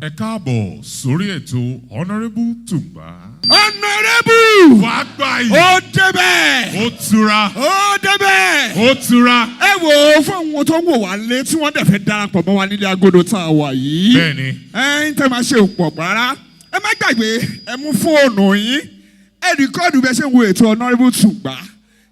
Ẹ káàbọ̀ sórí ètò Honourable Tungba. Honourable! Wàá gbà yìí. Ó débẹ̀. Ó tura. Ó débẹ̀. Ó tura. Ẹ wo fún àwọn tó ń wò wá lé tí wọ́n dẹ̀ fẹ́ darapọ̀ mọ́ wa nílé agodo tá a wà yìí. Bẹ́ẹ̀ni. Ń tẹ́ máa ṣe òpò rárá. Ẹ má gbàgbé ẹ mú fóònù yín. Ẹ rìkọ́ọ̀dù bẹ́ẹ̀ ṣe ń wo ètò Honourable Tungba.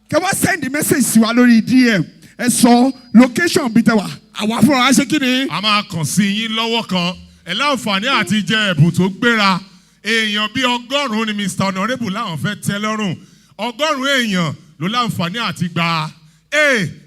Kẹ wá send message sí wa lórí DM. Ẹ sọ location bí tẹ wà. Àwa fúnra wa ṣe kí ni? A máa kàn sí yín lọ́wọ́ kan. Ẹ láǹfààní àti jẹ ẹ̀bùn tó gbéra. Èèyàn bíi 100 ni Mr. Honourable láwọn fẹ́ tẹ́ lọ́rùn. 100 èèyàn ló láǹfààní àti gba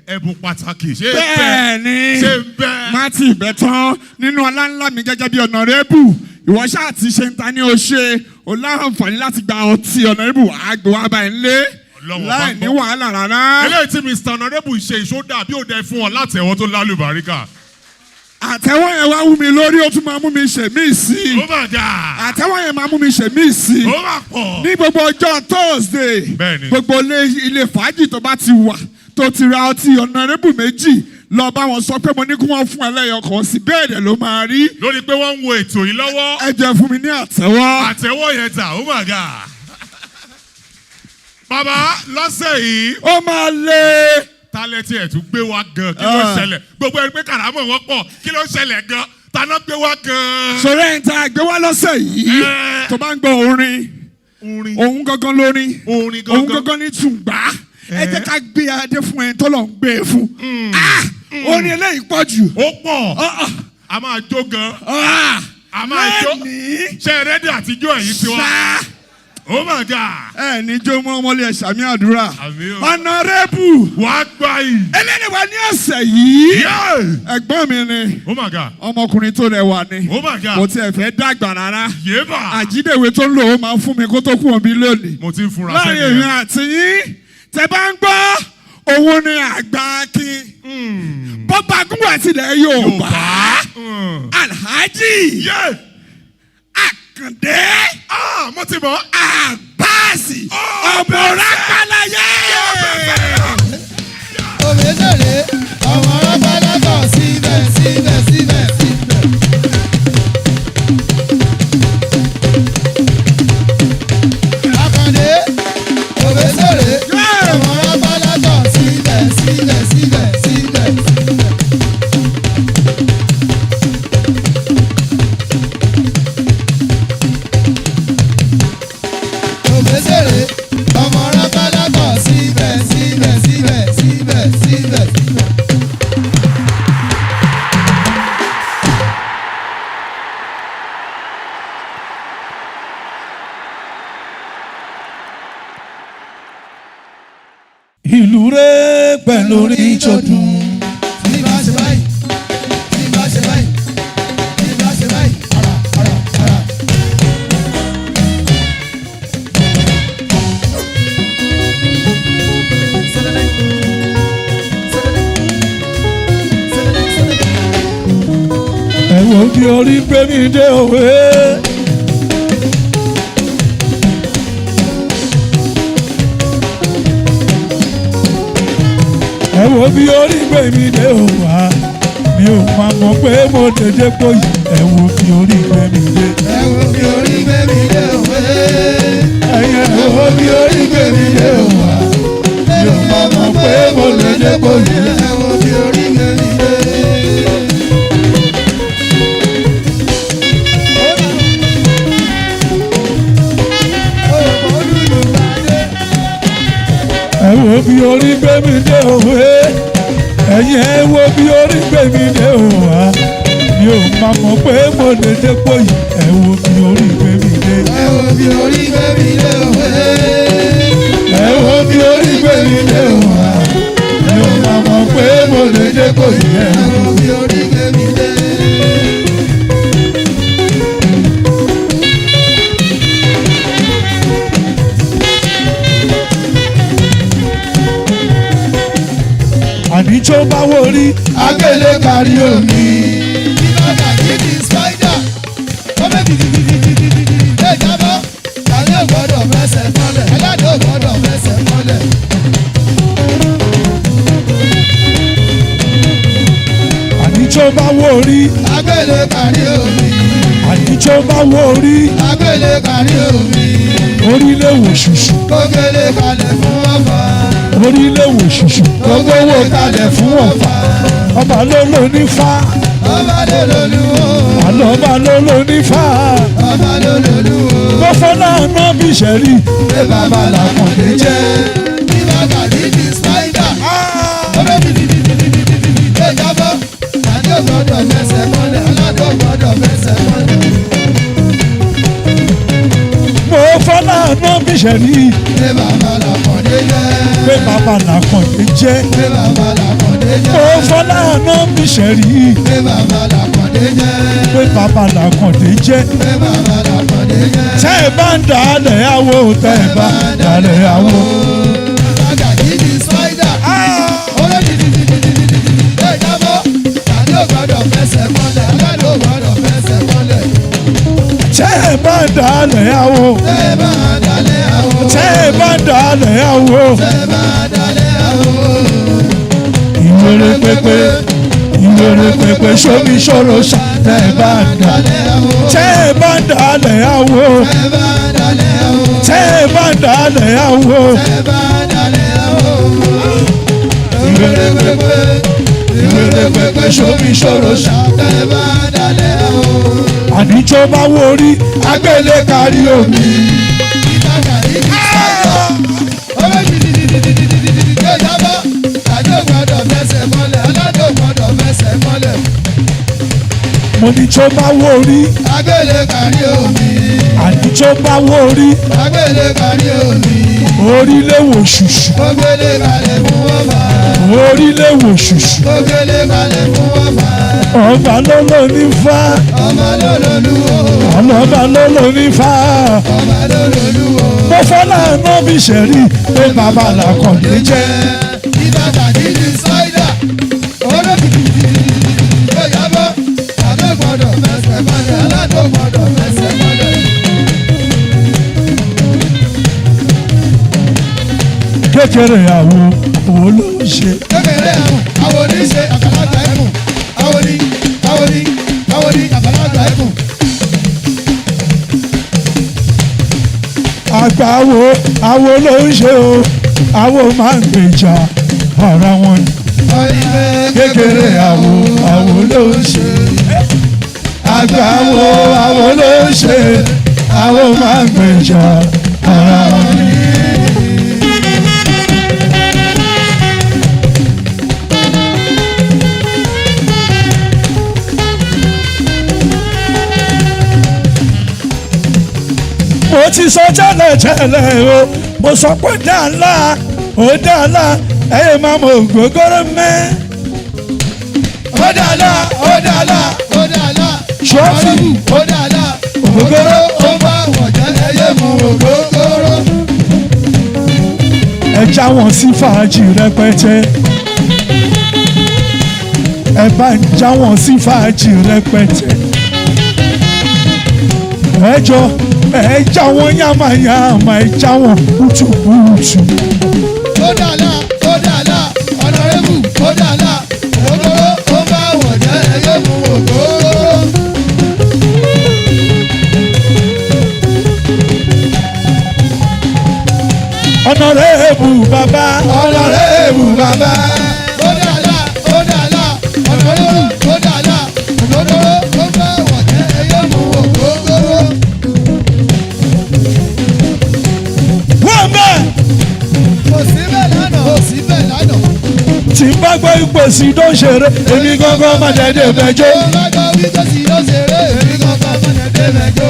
ẹ̀bùn pàtàkì. Ṣé bẹ́ẹ̀ni bẹ́ẹ̀? má ti bẹ̀ tán nínú ọlá ńlá mi gẹ́gẹ́ bí Honourable. Ìwọ ṣáà ti ṣe ń ta ní o ṣe. O láǹfààní láti gba ọtí Honourable àgbò wa bá ẹ ń lé. Láì ní wàhálà rárá. Eléyìí tí Mr. Honourable ṣe ìṣódà bí ó dẹ fún ọ láti ẹ̀wọ́ tó lálùbáríkà. Àtẹ́wọ́ yẹn wá wú mi lórí ó tún máa mú mi ṣe mí sí. Ó mà dáa. Àtẹ́wọ́ yẹn máa mú mi ṣe mí sí. Ó mà pọ̀. Ní gbogbo ọjọ́ Thursday. Bẹ́ẹ̀ni. Gbogbo ilé fàájì tó bá ti wà tó ti ra ọtí Honourable méjì lọ bá wọn sọ pé mo ní kí wọ́n fún ẹlẹ́yọ kan sí bẹ́ẹ̀ dẹ̀ ló máa rí. Lórí pé wọ́n ń wo ètò yìí lọ́wọ́. Ẹ jẹ́ fún mi ní àtẹ́wọ́. Àtẹ́wọ́ yẹn tà ó mà ga. Bàbá lọ́sẹ̀ yìí. Ó máa lé. Tálẹ́tì ẹ̀ tún gbé wa gan. Kí ló ń ṣẹlẹ̀? Gbogbo ẹni pé kàrámọ̀ wọn pọ̀. Kí ló ń ṣẹlẹ̀ gan? Taná gbé wa gan. Sọ̀rọ̀ ẹ̀ ń ta gbé wá lọ́sẹ̀ yìí. Tó bá ń gbọ́ orin. Òun gangan lórin. Orin gangan. Òun gangan ní Tungba. Ẹ jẹ́ ká gbé adé fún ẹ tó lọ ń gbé e fún. Orin eléyìí pọ̀ jù. Ó pọ̀. A máa jó gan. A máa jó. Ṣé rédíò àtijọ́ ẹ̀yìn ti wá? Oh my God. Ẹ ní jó mọ́ ọmọlé ẹ̀ṣà mi àdúrà. Àmín o. Honourable. Wàá gbà yìí. Eléyìí wà ní ọ̀sẹ̀ yìí. Ẹ̀gbọ́n mi ni. Oh my God. Ọmọkùnrin tó rẹwà ni. Oh my God. Kò tiẹ̀ fẹ́ dàgbà rárá. Yéèbà. Àjídèwé tó ń lò ó máa ń fún mi kó tó kú òbí lónìí. Mo ti ń fura sẹ́yìn. Láàrin èmi àti yín, tẹ bá ń gbọ́, òun ni àgbà kí. Bọ́bá Gúnwà tilẹ̀ Yorùbá. Alhaji. Àkàndé. Mo ti mọ̀. Àbáàsì. Ọmọ Rákàláyé. Òmìnira ọmọ Rákàláyé síbẹ̀. Àkàndé. Òmìnira ọmọ Rákàláyé síbẹ̀. Ìlú rẹ̀ pẹ̀lú orin ìjọdún. Tí bá ṣe báyìí, ara. Ẹ wo bí orí gbé mi dé òwe. Ẹ wo bí orí gbé mi dé òwà. Mi ò máa mọ̀ pé mo dédé pò yìí. Ẹ wo bí orí gbé mi dé. Ẹ wo bí orí gbé mi dé òwe. Ẹ wo bí orí gbé mi dé òwà. Mi ò máa mọ̀ pé mo dédé pò yìí. Ẹ wo bí orí gbé mi dé. Ẹ wo bí orí gbé mi dé òwe. Ẹ̀yin ẹ wo bí orí gbé mi dé òwà. Mi ò máa mọ̀ pé mo dédé pò yìí. Ẹ wo bí orí gbé mi dé. Ẹ wo bí orí gbé mi dé òwe. Ẹ wo bí orí gbé mi dé òwà. Mi ò máa mọ̀ pé mo dédé pò yìí. Ẹ wo bí orí gbé mi dé. Àníjó bá wò rí. Agbélé kárí omi. Ìbàdàn yìí ni spider. Ọmọ kìkìkìkìkìkì. Ẹ jábọ́. Tàlẹ́ ò gbọ́dọ̀ fẹsẹ̀ mọ́lẹ̀. Ẹlẹ́dẹ̀ ò gbọ́dọ̀ fẹsẹ̀ mọ́lẹ̀. Àníjó bá wò rí. Agbélé kárí omi. àníjọ́ bá wọ orí Agbélé kárí omi. orílẹ̀ wò ṣùṣù Kókélé kalẹ̀ fún ọba. orílẹ̀ wò ṣùṣù gbogbo wò kalẹ̀ fún ọ̀fà ọba ló ló ní fá Ọba lólolúwo. àlọ́ ọba ló ló ní fá Ọba lólolúwo. gbọ́fọ́lá náà bí sẹ́rí Ṣé bàbá làkàndé jẹ́? Bí bàbá ní ti spider. Ọbẹ̀ bìbìbìbìbìbì lè jábọ́. Àdé ògbọ́dọ̀ fẹsẹ̀ mọ́lẹ̀. Aládé ògbọ́dọ̀ fẹsẹ̀ mọ́lẹ̀. gbọ́fọ́lá náà bí sẹ́rí Ṣé bàbá làkàndé jẹ́? pé bàbá làkàndé jẹ́ Ṣé bàbá làkàndé jẹ́? gbọ́fọ́lá náà bí sẹ́rí Ṣé bàbá làkàndé jẹ́? pé bàbá làkàndé jẹ́ Ṣé bàbá làkàndé jẹ́? tẹ́ ẹ bá ń dalẹ̀ àwọ̀ tẹ́ ẹ bá ń dalẹ̀ àwọ̀. Bàgà yìí ni spider. Ọ̀rẹ́ dìdìdìdìdìdì lè jábọ́. Àdé ògbọ́dọ̀ fẹsẹ̀ mọ́lẹ̀. Aládé ògbọ́dọ̀ fẹsẹ̀ mọ́lẹ̀. tẹ́ ẹ bá ń dalẹ̀ àwọ̀ Ṣé bá dalẹ̀ àwọ̀? tẹ́ ẹ bá ń dalẹ̀ àwọ̀. Ṣé bá dalẹ̀ àwọ̀? ìwéré pépé ìwéré pépé sómi ṣòro ṣá tẹ́ ẹ bá ń dalẹ̀ Dalẹ̀ àwọ̀. tẹ́ ẹ bá ń dalẹ̀ àwọ̀ Ṣé bá dalẹ̀ àwọ̀? tẹ́ ẹ bá ń dalẹ̀ àwọ̀. Ṣé bá dalẹ̀ àwọ̀? Ìwéré pépé ìwéré pépé sómi ṣòro ṣá. Ṣé bá dalẹ̀ àwọ̀? àníjọ́ bá wọ orí agbélé kárí omi. Bàgà yìí ni spider. Ọ̀rẹ́ dìdìdìdìdìdì lè jábọ́. Àdé ògbọ́dọ̀ fẹsẹ̀ mọ́lẹ̀. Aládé ògbọ́dọ̀ fẹsẹ̀ mọ́lẹ̀. mo ní tó bá wọ orí Agbélé kárí omi. àníjọ́ bá wọ orí Agbélé kárí omi. orílẹ̀ wò ṣùṣù Kókélé kalẹ̀ fún ọba. orílẹ̀ wò ṣùṣù Kókélé kalẹ̀ fún ọba. ọba ló ló ní fá Ọba lólolúwo. ọlọ́ba ló ló ní fá. Ọba lólolúwo. mo fọ́lá náà bí sẹ́rí pé bàbá làkàndé jẹ́. Ìbàdàn ní ní spider. Ọ̀rẹ́ bìbìbìbìbì ló yábọ̀. Àdó gbọ́dọ̀ fẹsẹ̀ mọ́lẹ̀. Aládó gbọ́dọ̀ fẹsẹ̀ mọ́lẹ̀. kékeré àwo òwò ló ń ṣe. Kékeré ẹ̀mù, àwọn oníṣe àgbàlagbà ẹ̀mù. Àwọn ní àgbàlagbà ẹ̀mù. àgbà àwo ló ń ṣe o àwo máa ń gbèjà ara wọn ni. kékeré àwo ló ń ṣe. àgbà àwo ló ń ṣe àwo máa ń gbèjà ara wọn ni. mo ti sọ tẹ́lẹ̀ o mo sọ pé dáńlá ó dáńlá ẹ̀yẹ máa mọ ògógóró mẹ́. Ó dàlá, ó dàlá, ó dàlá. Ṣọ́ọ̀fì. Ó dàlá. Ògógóró. Ó bá wọ̀jẹ́ ẹyẹ mu ògógóró. ẹ já wọn sí fàájì rẹpẹtẹ ẹ bá ń já wọn sí fàájì rẹpẹtẹ ẹ jọ ẹ já wọn yàmàyàmà ẹ já wọn kùtùkùtù. Ó dàlá, ó dàlá. Ọ̀nàrẹ́bù, ó dàlá. Ògógóró. Ó bá wọ̀jẹ́ ẹyẹ mu ògógóró. ọ̀nàrẹ́bù bàbá Ọ̀nàrẹ́bù bàbá. Ó dàlá, ó dàlá. Ọ̀nàrẹ́bù, ó dàlá. Ògógóró. Ó bá wọ̀jẹ́ ẹyẹ mu ògógóró. wọ́n bẹ́ẹ̀ Kò síbẹ̀ lánàá. Kò síbẹ̀ lánàá. tí n bá gbọ́ ipò sí tó ń ṣeré èmi gángan má dẹ́dẹ́ bẹjọ́. Ó bá gbọ́ wí tó sì ló ṣeré. Èmi kankan mọ̀lẹ́ dé mẹ́jọ.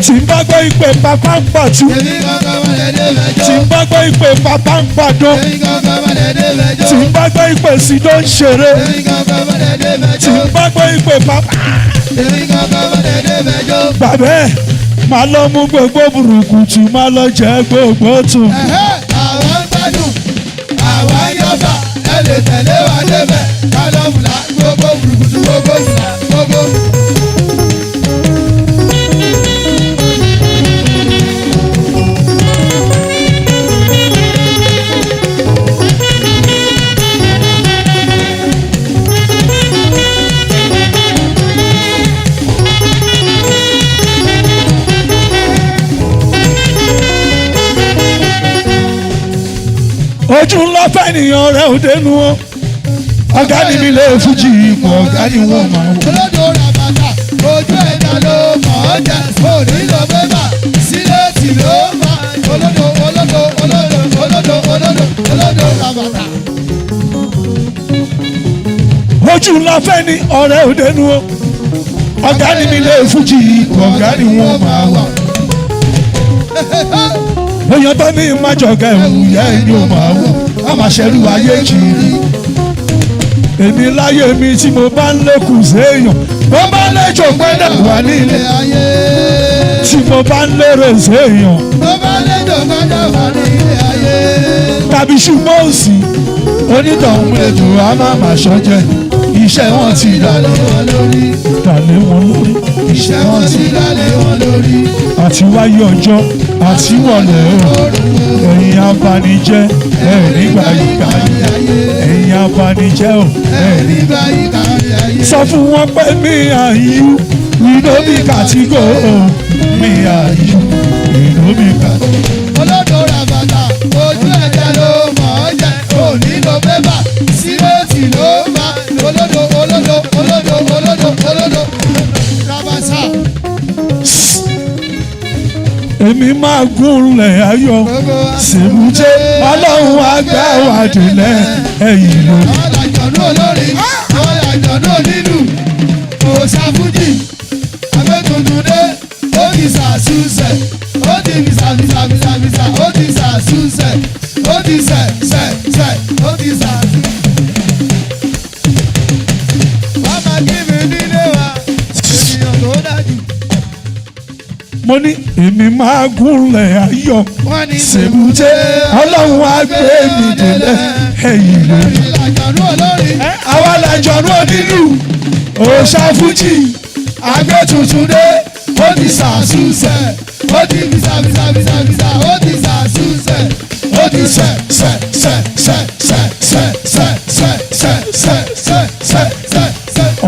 tí n bá gbọ́ ipò pápá ń pàtó. Èmi kankan mọ̀lẹ́ dé mẹ́jọ. tí n bá gbọ́ ipò pápá ń pàdó. Èmi kankan mọ̀lẹ́ dé mẹ́jọ. tí n bá gbọ́ ipò sí tó ń ṣeré. Èmi kankan mọ̀lẹ́ dé tí mẹ́jọ. n bá gbọ́ ipò pápá. Èmi kankan mọ̀lẹ́ dé mẹ́jọ. bàbẹ́ máa lọ mú gbogbo burúkutu máa lọ jẹ gbogbo tún. Ẹ̀hẹ́, àwọn ń gbádùn, àwọn ń yọ̀bà, ẹ lè tẹ̀lé wa débẹ̀. Kálọ̀mùlà gbogbo burúkutu gbogbo ìlà gbogbo. ojú ńlá fẹ́ nìyàn rẹ̀ ò dénú o ọ̀gá ni mi lè fújì ipò ọ̀gá ni wọ́n máa wò. olódò ràbàtà ojú ẹ̀dá ló mọ̀ ọ́ jẹ́ òní ló bébà sílẹ̀tì ló máa olódò olódò olódò olódò olódò olódò ràbàtà. ojú ńlá fẹ́ ni ọ̀rẹ́ ò dénú o ọ̀gá ni mi lè fújì ipò ọ̀gá ni wọ́n máa wò. èèyàn tó ní májọ̀gá ẹ̀wù yẹ́ ẹ̀yìn ò máa wò á máa ṣẹ́rú ayé kiri. èmi láyé mi tí mo bá ń lékùn séèyàn mo bá ń lẹ́jọ́ gbẹ́dà wà nílé ayé tí mo bá ń lérè séèyàn tó bá lẹ́jọ́ gbọ́dọ̀ wà ní ilé ayé. tàbí ṣùgbọ́n òsì onítọ̀hún ètò a máa máa ṣọ́jẹ́ iṣẹ́ wọn ti dàlẹ́ wọn lórí dàlẹ́ wọn lórí iṣẹ́ wọn ti dálé wọn lórí. àti wáyé ọjọ́ àti wọlé o ẹ̀yin abanijẹ́ ẹ̀ nígbà yìí ká ẹ̀yin abanijẹ́ o ẹ̀ ní. nígbà yìí kárí ayé. sọ fún wọn pé mi àyù ìdóbi kàtígò mi àyù ìdóbi kàtígò. olódò ràbàtà ojú ẹ̀jẹ̀ ló mọ̀ ọ́ jẹ́ òní ló bébà sílẹ̀tì ló máa olódò olódò olódò olódò olódò ràbàtà. èmi máa gúnlẹ̀ ayọ̀ sèbúté ọlọ́run àgbà wà délẹ̀ ẹ̀yìn ló. àwọn àjọ̀nú olórin àwọn àjọ̀nú onílù òṣàfújì abẹ́tùtùdé ó ti sàṣùṣẹ̀ ó ti bìsàbìsàbìsà ó ti sàṣùṣẹ̀ ó ti sẹ̀ ó ti sàṣù. wọ́n máa kí mi nílé wa ènìyàn tó dájú. mo ní èmi máa gúnlẹ̀ ayọ̀ wọ́n ní sèbúté ọlọ́run àgbà mi délẹ̀ ẹ̀yìn ló. àjọ̀nú olórin àwa làjọ̀nú onílù òṣàfújì agbẹ́tùtùdé ó ti sàṣùṣẹ̀ ó ti bìsàbìsàbìsà ó ti sàṣùṣẹ̀ ó ti sẹ̀.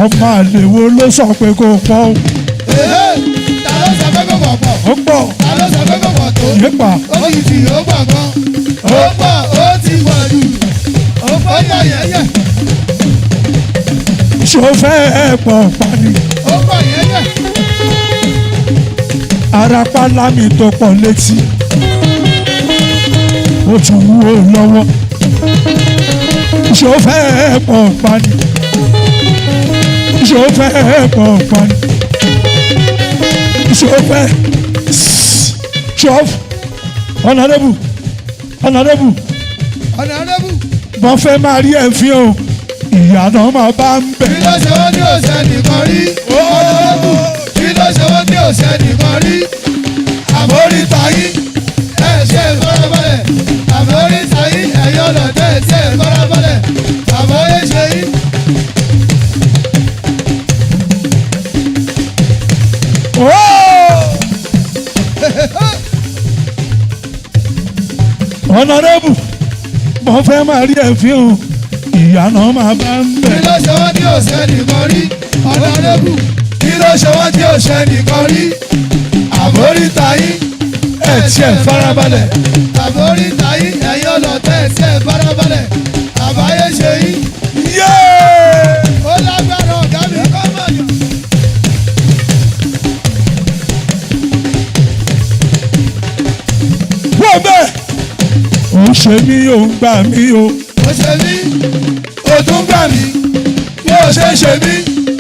ọmọ àlè wo ló sọ pé kò pọ̀ o. Ta ló sọ pé kò pọ̀ pọ̀? ó pọ̀ Ta ló sọ pé kò pọ̀ tó? yípa Ó ti tì ó pọ̀ gan. Ó pọ̀ ó ti pọ̀ jù. Ó pọ̀ yẹ̀yẹ̀. ṣó fẹ́ pọ̀ pani Ó pọ̀ yẹ̀yẹ̀. arapa lámì tó pọ̀ létí ó tún wúwo lọ́wọ́ ṣó fẹ́ pọ̀ pani ṣó fẹ́ pọ̀ pani ṣó fẹ́ ṣọ́ọ̀fù ọ̀nàdẹ́bù Ọ̀nàrẹ́bù. bọ́n fẹ́ máa rí ẹ̀fín o ìyànà máa bá ń bẹ̀. Kí ló ṣe wọ́n tí ò ṣe nìkan rí? Ọ̀nàrẹ́bù. Kí ló ṣe wọ́n tí ò ṣe nìkan rí? Àmóríta yín ẹ̀ ṣe ìfọ́nrẹ́bọ̀lẹ̀. Àmóríta yín ẹ̀yọ́ lọ́dẹ̀ ṣe ìfọ́nrẹ́bọ̀lẹ̀. Àmórí ṣe yín. ọ̀nàdẹ́bù bọ́n fẹ́ máa rí ẹ̀fín o ìyànà máa bá ń Kí bẹ̀. ló ṣe wọ́n tí ò ṣe nìkan rí? Ọ̀nàrẹ́bù. Kí ló ṣe wọ́n tí ò ṣe nìkan rí? Àmóríta yín ẹ̀ tiẹ̀ farabalẹ̀. àmóríta yín ẹ̀yọ́ lọ́dẹ̀ ṣe ìfọ́nrẹ́bọ̀lẹ̀. Àbáyé ṣe yín. yéé. Ó lágbára ọ̀gá mi kọ́ mọ̀ yàn. wọ́n bẹ́ẹ̀. ó ṣe mí ò ń gbà mí o. Ó ṣe mí, ó tún gbà mí. Bí ó ṣe ṣe mí,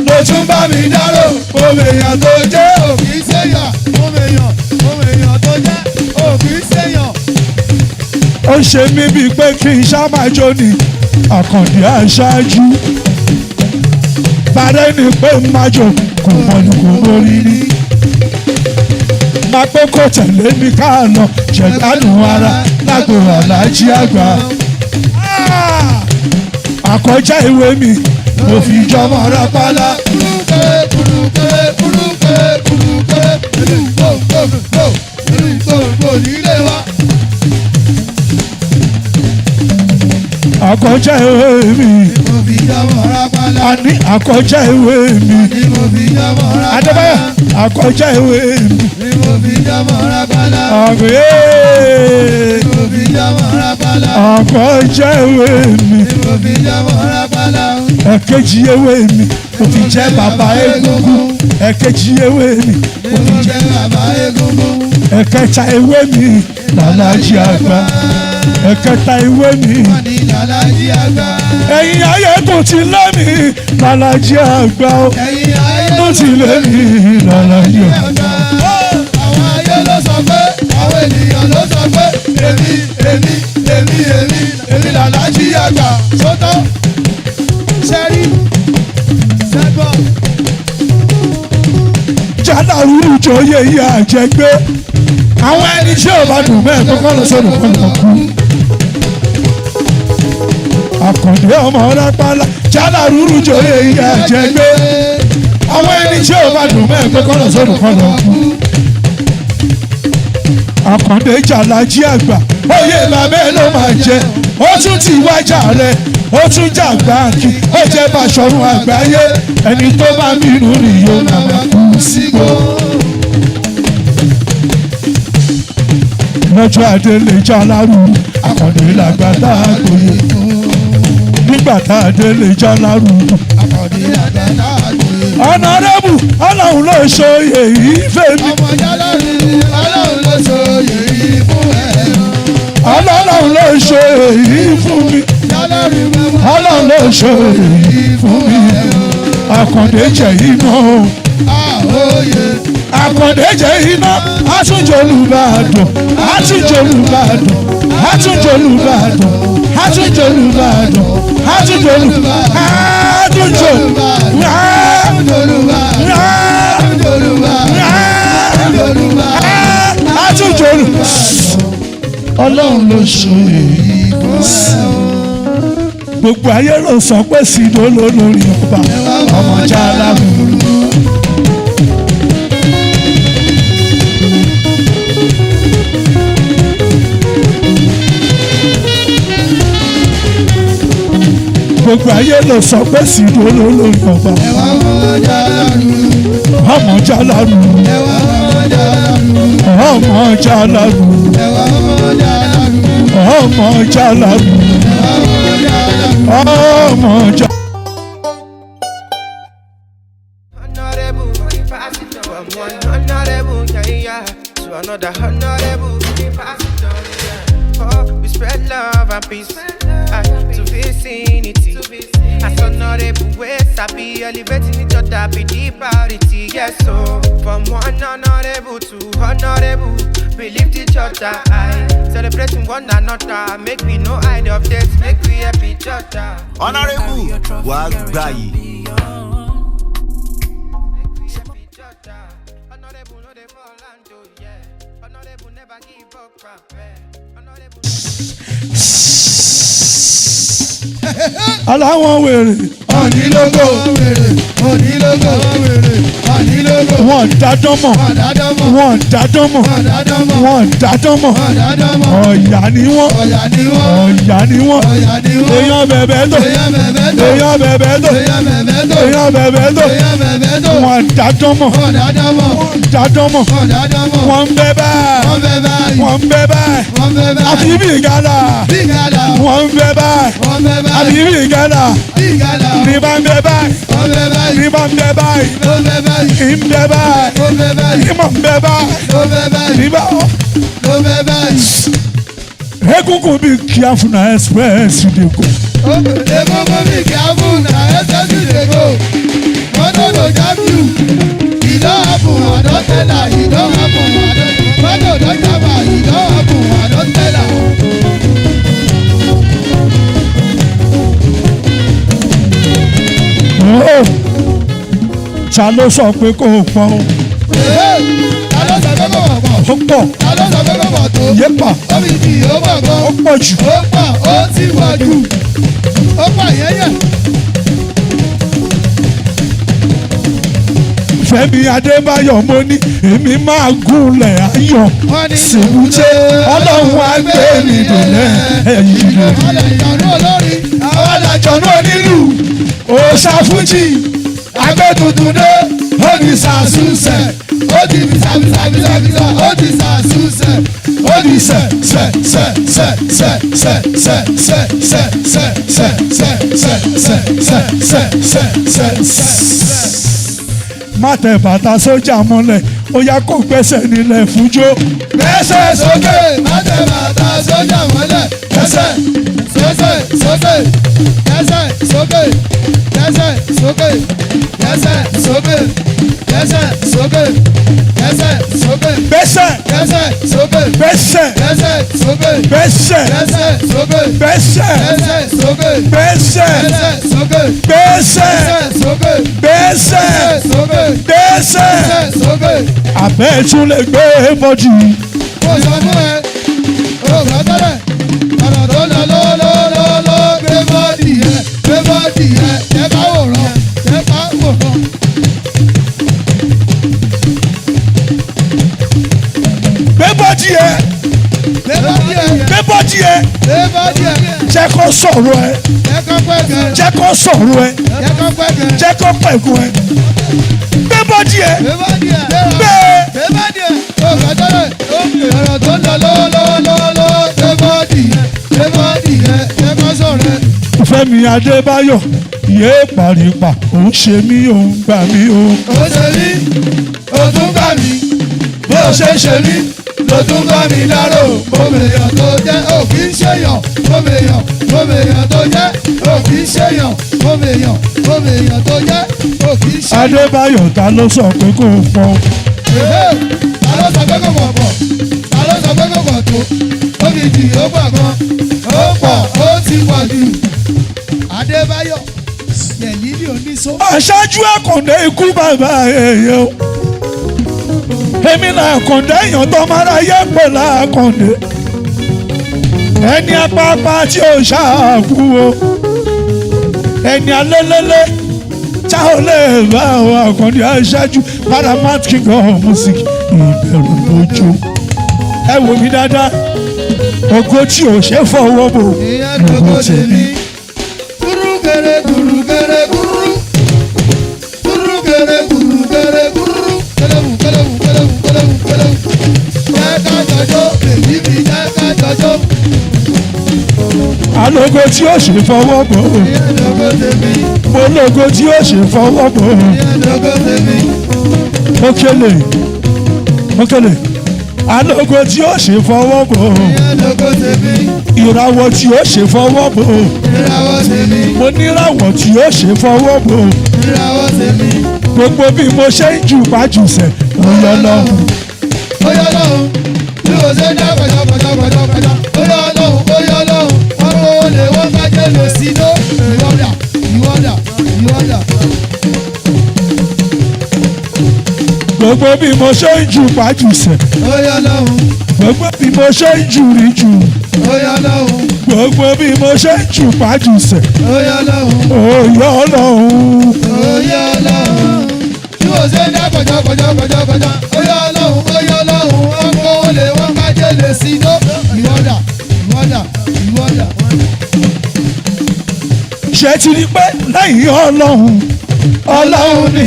ló tún bá mi dárò. Òmè èèyàn tó jẹ́ òkì í ṣèyàn. Òmè èèyàn tó jẹ́ òkì í ṣèyàn. ó ṣe mí bíi pé kí n ṣá máa jó ni àkàndé aṣáájú. bàrẹ́ ni pé ń máa jò kò mọ̀lù kò mórí ní. máa pé kò tẹ̀lé mi káànà ṣẹ̀dánù ara lágbo alájí àgbà. àkọjá ìwé mi mo fi jọmọ rápálá. Kúrúkúrú nílé wa. àkọjá ìwé mi Mo fi jọmọ rápálá. àní àkọjá ìwé mi. Mo fi jọmọ rápálá. Adébáyọ̀ Akọjá ìwé mi. Ni mo fi jọmọ rábálá. Àgbẹ̀. Ni mo fi jọmọ rábálá. Akọjá ìwé mi. Ni mo fi jọmọ rábálá. Ẹ̀kejì ewé mi. Mo fi jẹ́ bàbá egungun. Ẹ̀kejì ewé mi. Ni mo jẹ́ bàbá egungun. Ẹ̀kẹta ewé mi. Làlájì àgbà. Ẹ̀kẹta ewé mi. Wọ́n ní làlájì àgbà. Ẹ̀yin ayé tó ti lé mi. Làlájì àgbà o. Ẹ̀yin ayé Tó ti lé mi. Làlájì àgbà. Àwọn ayé ló sọ pé, àwọn ènìyàn ló sọ pé, èmi làlájì àgbà. Sọ́tọ̀, sẹ́rí, sẹ́gbọ́. Jádà rúrú jọyè ìyá àjẹgbé. Àwọn ẹni tí ò bá dùn mẹ́ẹ̀ kọ́kọ́ lọ sọ́dọ̀ kan lọ kú. Àkàndé ọmọ rápálá. Jádà rúrú jọyè ìyá àjẹgbé. Àwọn ẹni tí ò bá dùn mẹ́ẹ̀ kọ́kọ́ lọ sọ́dọ̀ kan lọ kú. Àkàndé jàlájí àgbà. Oyè bàbá ẹ ló máa jẹ. Ó tún ti wájà rẹ̀. Ó tún jà gbáàkì. Ó jẹ́ Bàṣọ̀run àgbáyé. Ẹni tó bá bínú ni yóò máa kú sígbó. Lọ́jọ́ Adélé Jálárù. Àkàndé làgbà tá a gbòye. Nígbà tá Adélé Jálárù. Àkàndé àgbà láàgbé. Ọ̀nàrẹ́bù Ọlọ́run ló ṣòye yìí fèmí. Ọmọ Jálárù, Ọlọ́run ló ṣòye yìí fún ẹ. Ọlọ́run ló ṣòye yìí fún mi. Jálárù mẹ́mọ́. Ọlọ́run ló ṣòye yìí fún mi. Àkàndé jẹ́ iná o. Àhóyè. Àkàndé jẹ́ iná. Àtúnjolúbàdàn. Àtúnjolúbàdàn. Àtúnjolúbàdàn. Àtúnjolúbàdàn. Àtúnjolúbàdàn. Àtúnjolú. Ọlọ́run ló ṣòye yìí fún mi. Gbogbo ayé ló sọ pé Sìdó ló lórí ọba ọmọ Jálárù. Gbogbo ayé ló sọ pé Sìdó ló lórí ọba ọmọ Jálárù. Ọmọ Jálárù. Ọmọ Jálárù. Ọmọ Jálárù. Honorable, we pass it from one honorable, yeah, to another honorable, we pass it on, yeah. Oh, we spread love and peace to vicinity. As honorable ways, I be elevating each other, be the priority, yes. So from one honorable to honorable, we lift each other high, celebrating one another. Make we no hide of this, make we help each other. Honorable wàá gbà yìí. Honorable no dey fall and oh yeah. Honorable never give up crap. Honorable. Aláwọn wèrè. Onílógó wèrè, onílógó wèrè, onílógó. Wọ́n dádánmọ̀. Ọ̀dàdọ́mọ̀, Wọ́n dádánmọ̀. ọ̀dàdọ́mọ̀, Wọ́n dádánmọ̀. ọ̀dàdọ́mọ̀. Ọ̀yà ni wọ́n. Ọ̀yà ni wọ́n, Ọ̀yà ni wọ́n. ọ̀yà ni wọ́n. Èèyàn bẹ̀bẹ̀ tó. Èèyàn bẹ̀bẹ̀ tó. Èèyàn bẹ̀bẹ̀ tó. Èèyàn bẹ̀bẹ̀ tó. Èèyàn bẹ̀bẹ̀ tó. Èèyàn bẹ̀bẹ̀ tó. Wọ́n dádánmọ̀. Ọ̀dàdọ́mọ̀, Dádánmọ̀. ọ̀dàdọ́mọ̀. Wọ́n ń bẹ báyìí. Wọ́n bẹ báyìí, Wọ́n ń bẹ báyìí. wọ́n bẹ Àfi báyìí. bí ìgádà. Bí gàdà, Wọ́n ń bẹ báyìí. wọ́n bẹ Àfi báyìí. bí ìgádà. Bí gàdà, Ní bá ń bẹ báyìí. wọ́n bẹ báyìí. Ní bá ń bẹ báyìí. Wọ́n bẹ báyìí. Ní ń bẹ báyìí. Wọ́n bẹ báyìí. Ní mọ̀ ń bẹ báyìí. Wọ́n bẹ báyìí. Ní bá. Wọ́n bẹ báyìí. Egungun be careful na express you dey go. Egungun be careful na express you dey go. Motor go jam you. E don happen, I don tell her. E don happen, I don. Motor don jam her. E don happen, I don tell her. Ta ló sọ pé kò pọ̀ o? Ta ló sọ pé kò wọ̀ pọ̀? Ó pọ̀. Ta ló sọ pé kò wọ̀ tó? Yépa. Omi kì í ó pọ̀ gan. Ó pọ̀ jù. Ó pọ̀, ó ti wọ̀ jù. Ó pọ̀ yẹ́yẹ́. Fẹ́mi Adébáyọ̀ mo ní èmi máa gúnlẹ̀ ayọ̀. Wọ́n ní Sèbúté Ọlọ́run á gbé mi dòlẹ́ ẹ̀yìn rẹ̀. àwọn ìyànú olórí. Àwọn àjọ̀nú onílù òòṣà fújì agbẹ́tuntun dé onísàsúnṣẹ̀ ó di bisabisabisabisa ó di sàṣùṣẹ ó di sẹ. má tẹ bàtà sójà mọ́lẹ̀ ó yá kó gbẹ́sẹ̀ nílẹ̀ fújó. Gbẹ́sẹ̀ sókè má tẹ bàtà sójà mọ́lẹ̀ gbẹ́sẹ̀ sókè sókè gbẹ́sẹ̀ sókè gbẹ́sẹ̀ sókè gbẹ́sẹ̀ sókè gbẹ́sẹ̀ sókè gbẹ́sẹ̀ sókè gbẹ́sẹ̀ gbẹ́sẹ̀ sókè gbẹ́sẹ̀ gbẹ́sẹ̀ sókè gbẹ́sẹ̀ gbẹ́sẹ̀ sókè gbẹ́sẹ̀ gbẹ́sẹ̀ sókè gbẹ́sẹ̀ gbẹ́sẹ̀ sókè gbẹ́sẹ̀ gbẹ́sẹ̀ sókè gbẹ́sẹ̀ sókè gbẹ́sẹ̀. gbẹ́sẹ̀ sókè. àbẹ́ tún lè gbé bọ́jú. Mo sọ fún ẹ, o gbọ́ tẹ́lẹ̀, ọ̀nà tó lọ lọ́lọ́lọ́lọ́ gbé bọ́ọ̀dì yẹn, jẹ́ ká wòran, jẹ́ ká wòran. gbé bọ́jú yẹ Gbé bọ́ọ̀dì yẹn, gbé bọ́jú yẹ gbé bọ́ọ̀dì yẹn, jẹ́ kó sọ̀rọ̀ ẹ jẹ́ ká pẹ́gẹ́, jẹ́ kó sọ̀rọ̀ ẹ jẹ́ ká pẹ́gẹ́. jẹ́ kó pẹ̀gùn ẹ gbé bọ́jú yẹ Gbé bọ́ọ̀dì yẹn, gbé gbé bọ́ọ̀dì yẹn, o gbọ́ tẹ́lẹ̀, ọ̀nà tó lọ lọ́lọ́lọ́lọ́ gbé bọ́ọ̀dì yẹn, jẹ́ ká sọ̀rọ̀ ẹ. Fẹ́mi Adébáyọ̀ yé pàrípà òun ṣe mí òun gbà mí o. Ó ṣe mí, ó tún gbà mí, bó ṣe ṣe mí, ló tún bá mi dárò. Mọ̀mẹ̀yàn tó jẹ́ òkì ń ṣèyàn, mọ̀mẹ̀yàn tó jẹ́ òkì ń ṣèyàn, mọ̀mẹ̀yàn tó jẹ́ òkì ń ṣèyàn. Adébáyọ̀ ta ló sọ pé kò pọ̀. Ta ló sọ pé kò pọ̀ pọ̀? Ta ló sọ pé kò pọ̀ tó? Ó fi jì ó pọ̀ gan, ó pọ̀ ó ti pọ̀ jù. Adébáyọ̀ yẹ̀lílì oníṣó. Aṣáájú Àkàndé ikú bàbá èèyàn o. Èmi là Àkàndé èèyàn tó máa ráyè pè láàkàndé. Ẹni apáapá tí ò ṣáàkú o. Ẹni alélélé tá ò lè bá àwọn Àkàndé aṣáájú Paramount King of Music ìbẹ̀rù lójú. Ẹ wò mí dáadáa. Ògo tí ò ṣe fọwọ́ bò. Ìyẹn lóko tèmi. Gúrúgẹrẹ gúrúgẹrẹ gúrú. Gúrúgẹrẹ gúrúgẹrẹ gúrú. Kẹlẹ́wù kẹlẹ́wù kẹlẹ́wù kẹlẹ́wù kẹlẹ́wù. Jẹ́ ká jọjọ́, bèbí mi jẹ́ ká jọjọ́. Alógo tí ó ṣe fọwọ́ bò. Ìyẹn lóko tèmi. Mo lógo tí ó ṣe fọwọ́ bò. Ìyẹn lóko tèmi. Okele. Alógo tí ó ṣe fọwọ́ bò. Ìyẹn lóko tèmi. Ìràwọ̀ tí ó ṣe fọwọ́ bò. Ìràwọ̀ tèmi. Mo níràwọ̀ tí ó ṣe fọwọ́ bò. Ìràwọ̀ tèmi. Gbogbo bí mo ṣe ń jù pàjùsẹ̀ mo yọ lọ́hùn. Ó yọ lọ́hùn. Bí o ṣe dá pẹ̀jọ́pẹ̀jọ́pẹ̀jọ́. Ó yọ lọ́hùn. Ó yọ lọ́hùn. Ọmọ olè wọ́n kájẹ́ lè sí ló. Ìwọ́dà ìwọ́dà ìwọ́dà. Gbogbo bí mo ṣe ń jù pàjùsẹ̀. Ó yọ lọ́hùn. Gbogbo bí mo ṣe ń jù rí jù. Ó yọ lọ́hùn. Gbogbo bí mo ṣe ń jù pàjùsẹ̀. Ó yọ lọ́hùn. Ó yọ lọ́hùn. Ó yọ lọ́hùn. Bí o ṣe dá pẹ̀jọ́pẹ̀jọ́pẹ̀jọ́. Ó yọ lọ́hùn. Ó yọ lọ́hùn. Ọmọ olè wọ́n kájẹ́ lè sí ló. Ìwọ́dà ìwọ́dà ìwọ́dà. Ṣé ti rí pé lẹ́yìn Ọlọ́run Ọlọ́run ni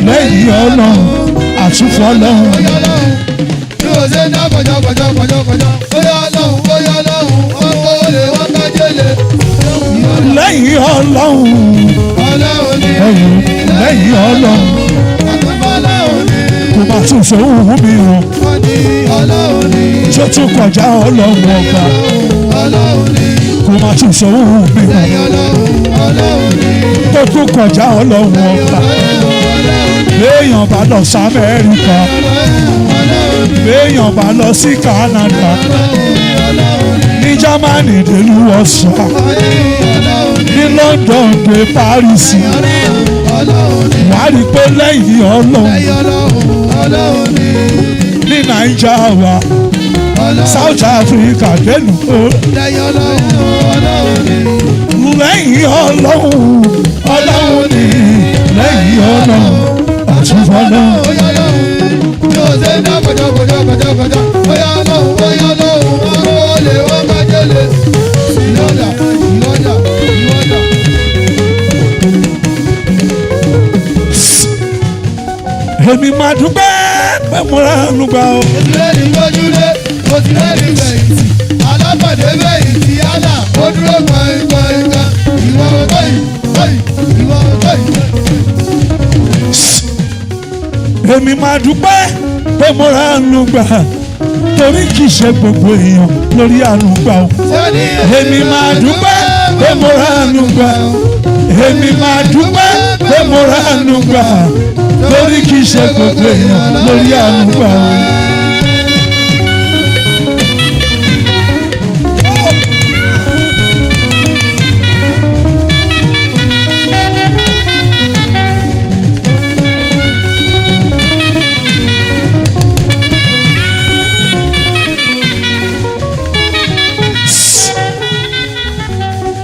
lẹ́yìn Ọlọ́run àtúfọ́ Ọlọ́run. Ó yọ lọ́hùn. Bí o ṣe dá pẹ̀jọ́pẹ̀jọ́pẹ̀jọ́. Ó yọ lọ́hùn. Ó yọ lọ́hùn. Ọmọ olè wọ́n kájẹ́ lè. Lẹ́yìn Ọlọ́run Ọlọ́run ni. lẹ́yìn Ọlọ́run Àtúbọ̀ Ọlọ́run ni. kò bá tún sóhun mi hàn Wọ́n ní Ọlọ́run ni. tó tún kọjá Ọlọ́run ọba Ọlọ́run ni. kò bá tún sóhun mi hàn Lẹ́yìn Ọlọ́run ni. tó tún kọjá Ọlọ́run ọba. Béèyàn bá lọ sí Amẹ́ríkà béèyàn bá lọ sí Canada ní Germany délùú Ọ̀ṣà ní London dé Paris wàá rí pé lẹ́yìn Ọlọ́run ní Naija wa South Africa délùú lẹ́yìn Ọlọ́run Ọlọ́run ní lẹ́yìn Ọlọ́run àtúfọ́ Ọlọ́run. Èmi máa dúpẹ́ pé mo ránú gbà o. mo ti rẹ́ni gbójúlé mo ti rẹ́ni fẹ̀yìntì alábọ̀dé fẹ̀yìntì àlà ó dúró gbọ̀ngbọ̀n ìwọ báyìí ìwọ báyìí. èmi máa dúpẹ́ pé mo ránú gbà torí kì í ṣe gbogbo èèyàn lórí àánú gbà o. èmi máa dúpẹ́ pé mo ránú gbà èmi máa dúpẹ́ pé mo ránú gbà torí kì í ṣe gbogbo èèyàn lórí àánú gbà o.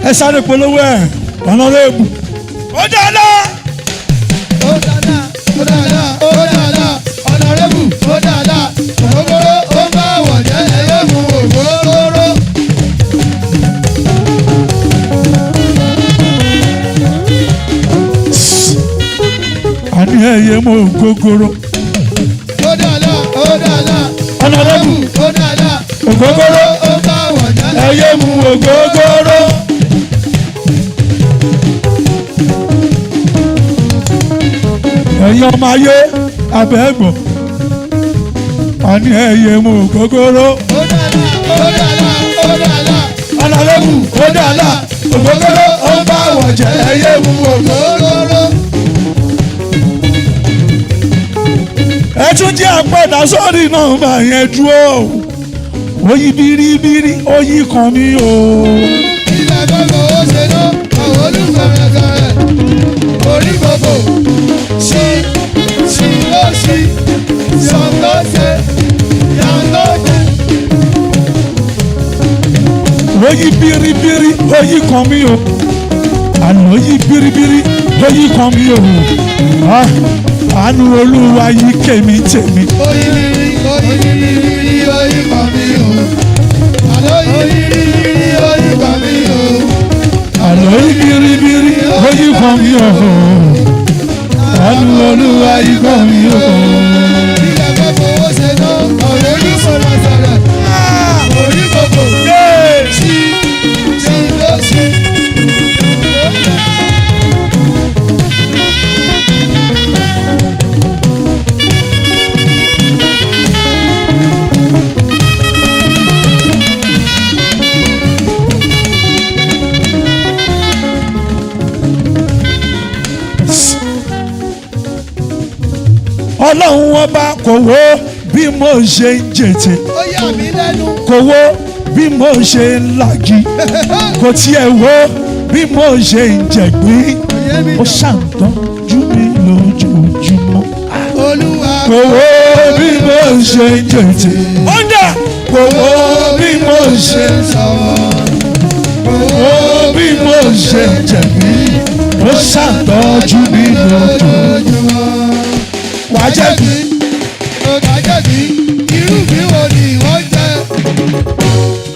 ẹ sáré polówó ẹ ọ̀nàrẹ́bù. ó dáadáa. ó dáadáa ó dáadáa ó dáadáa ọ̀nàrẹ́bù ó dáadáa ògógóró ó bá wọ̀ jẹ́ ẹ̀yẹ́ mu ògógóró. àní ẹyẹ mọ ògógóró. ó dáadáa ó dáadáa ọ̀nàrẹ́bù ó dáadáa ògógóró ó bá wọ̀ jẹ́ ẹyẹ mú ògógóró. ẹ̀yin ọmọ ayé abẹ́gbọ̀n àní ẹyẹ mú ògógóró. ó dáadáa ó dáadáa ó dáadáa ọ̀nàrẹ́bù ó dáadáa ògógóró ó ń bá wọ̀ jẹ́ ẹyẹ mú ògógóró. ẹ tún jẹ́ àpẹẹdà sórí nọ́mbà yẹn dúró oyin biribiri oyin kan mi o. ilẹ̀ gbogbo ó ṣe ná àwọn olùkọ́rẹ́kọ́rẹ́ orí gbogbo ṣí ló ṣí sàn ló ṣe yà ló ṣe. oyin biribiri oyin kan mi o àná oyin biribiri oyin kan mi o. àánú olúwa yìí kèmí tèmi. oyin biri oyin kan mi o àlọ́ oyin biri oyin kan mi o. àná oyin biribiri oyin kan mi o. àánú olúwa yìí kan mi o. ilẹ̀ gbogbo ó ṣe ná ọ̀rẹ́ olùkọ́rẹ́ sọ̀rọ̀ orí gbogbo ṣí ló ṣí. ọlọ́run ọba kò wó bí mo ṣe ń jètè ó yà mí lẹ́nu. kò wó bí mo ṣe ń làgì kò tiẹ̀ wó bí mo ṣe ń jẹ̀gbín ó ṣàǹtọ́jú mi lójoojúmọ́. Olúwa kò wó bí mo ṣe ń jètè ọ̀dà kò wó bí mo ṣe ń sọ̀rọ̀. kò wó bí mo ṣe ń jẹ̀gbín ó ṣàǹtọ́jú mi lójoojúmọ́. wàá jẹ́ kí. Ògàjẹ́bí irúgbìn wo ni wọ́n jẹ́?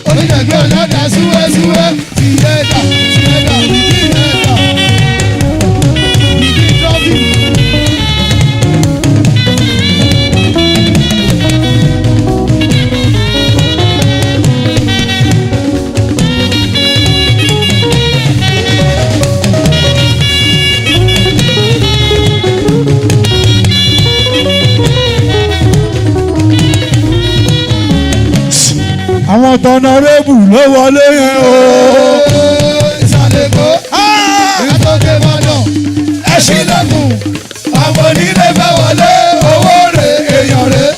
Oníjẹ̀gbẹ́ ọ̀dọ́dà súwẹ́súwẹ́ ti lẹ́dà ìdí lẹ́dà ìdí trọ́fì. àwọn tọ̀nàrẹ́bù ló wọlé yẹn o. Ìsàlẹ̀kọ́ ìyàtọ̀kẹ́ Ìbàdàn ẹ̀ṣin lẹ́kùn àwọn onílé fẹ́ wọlé owó rẹ̀ èèyàn rẹ̀.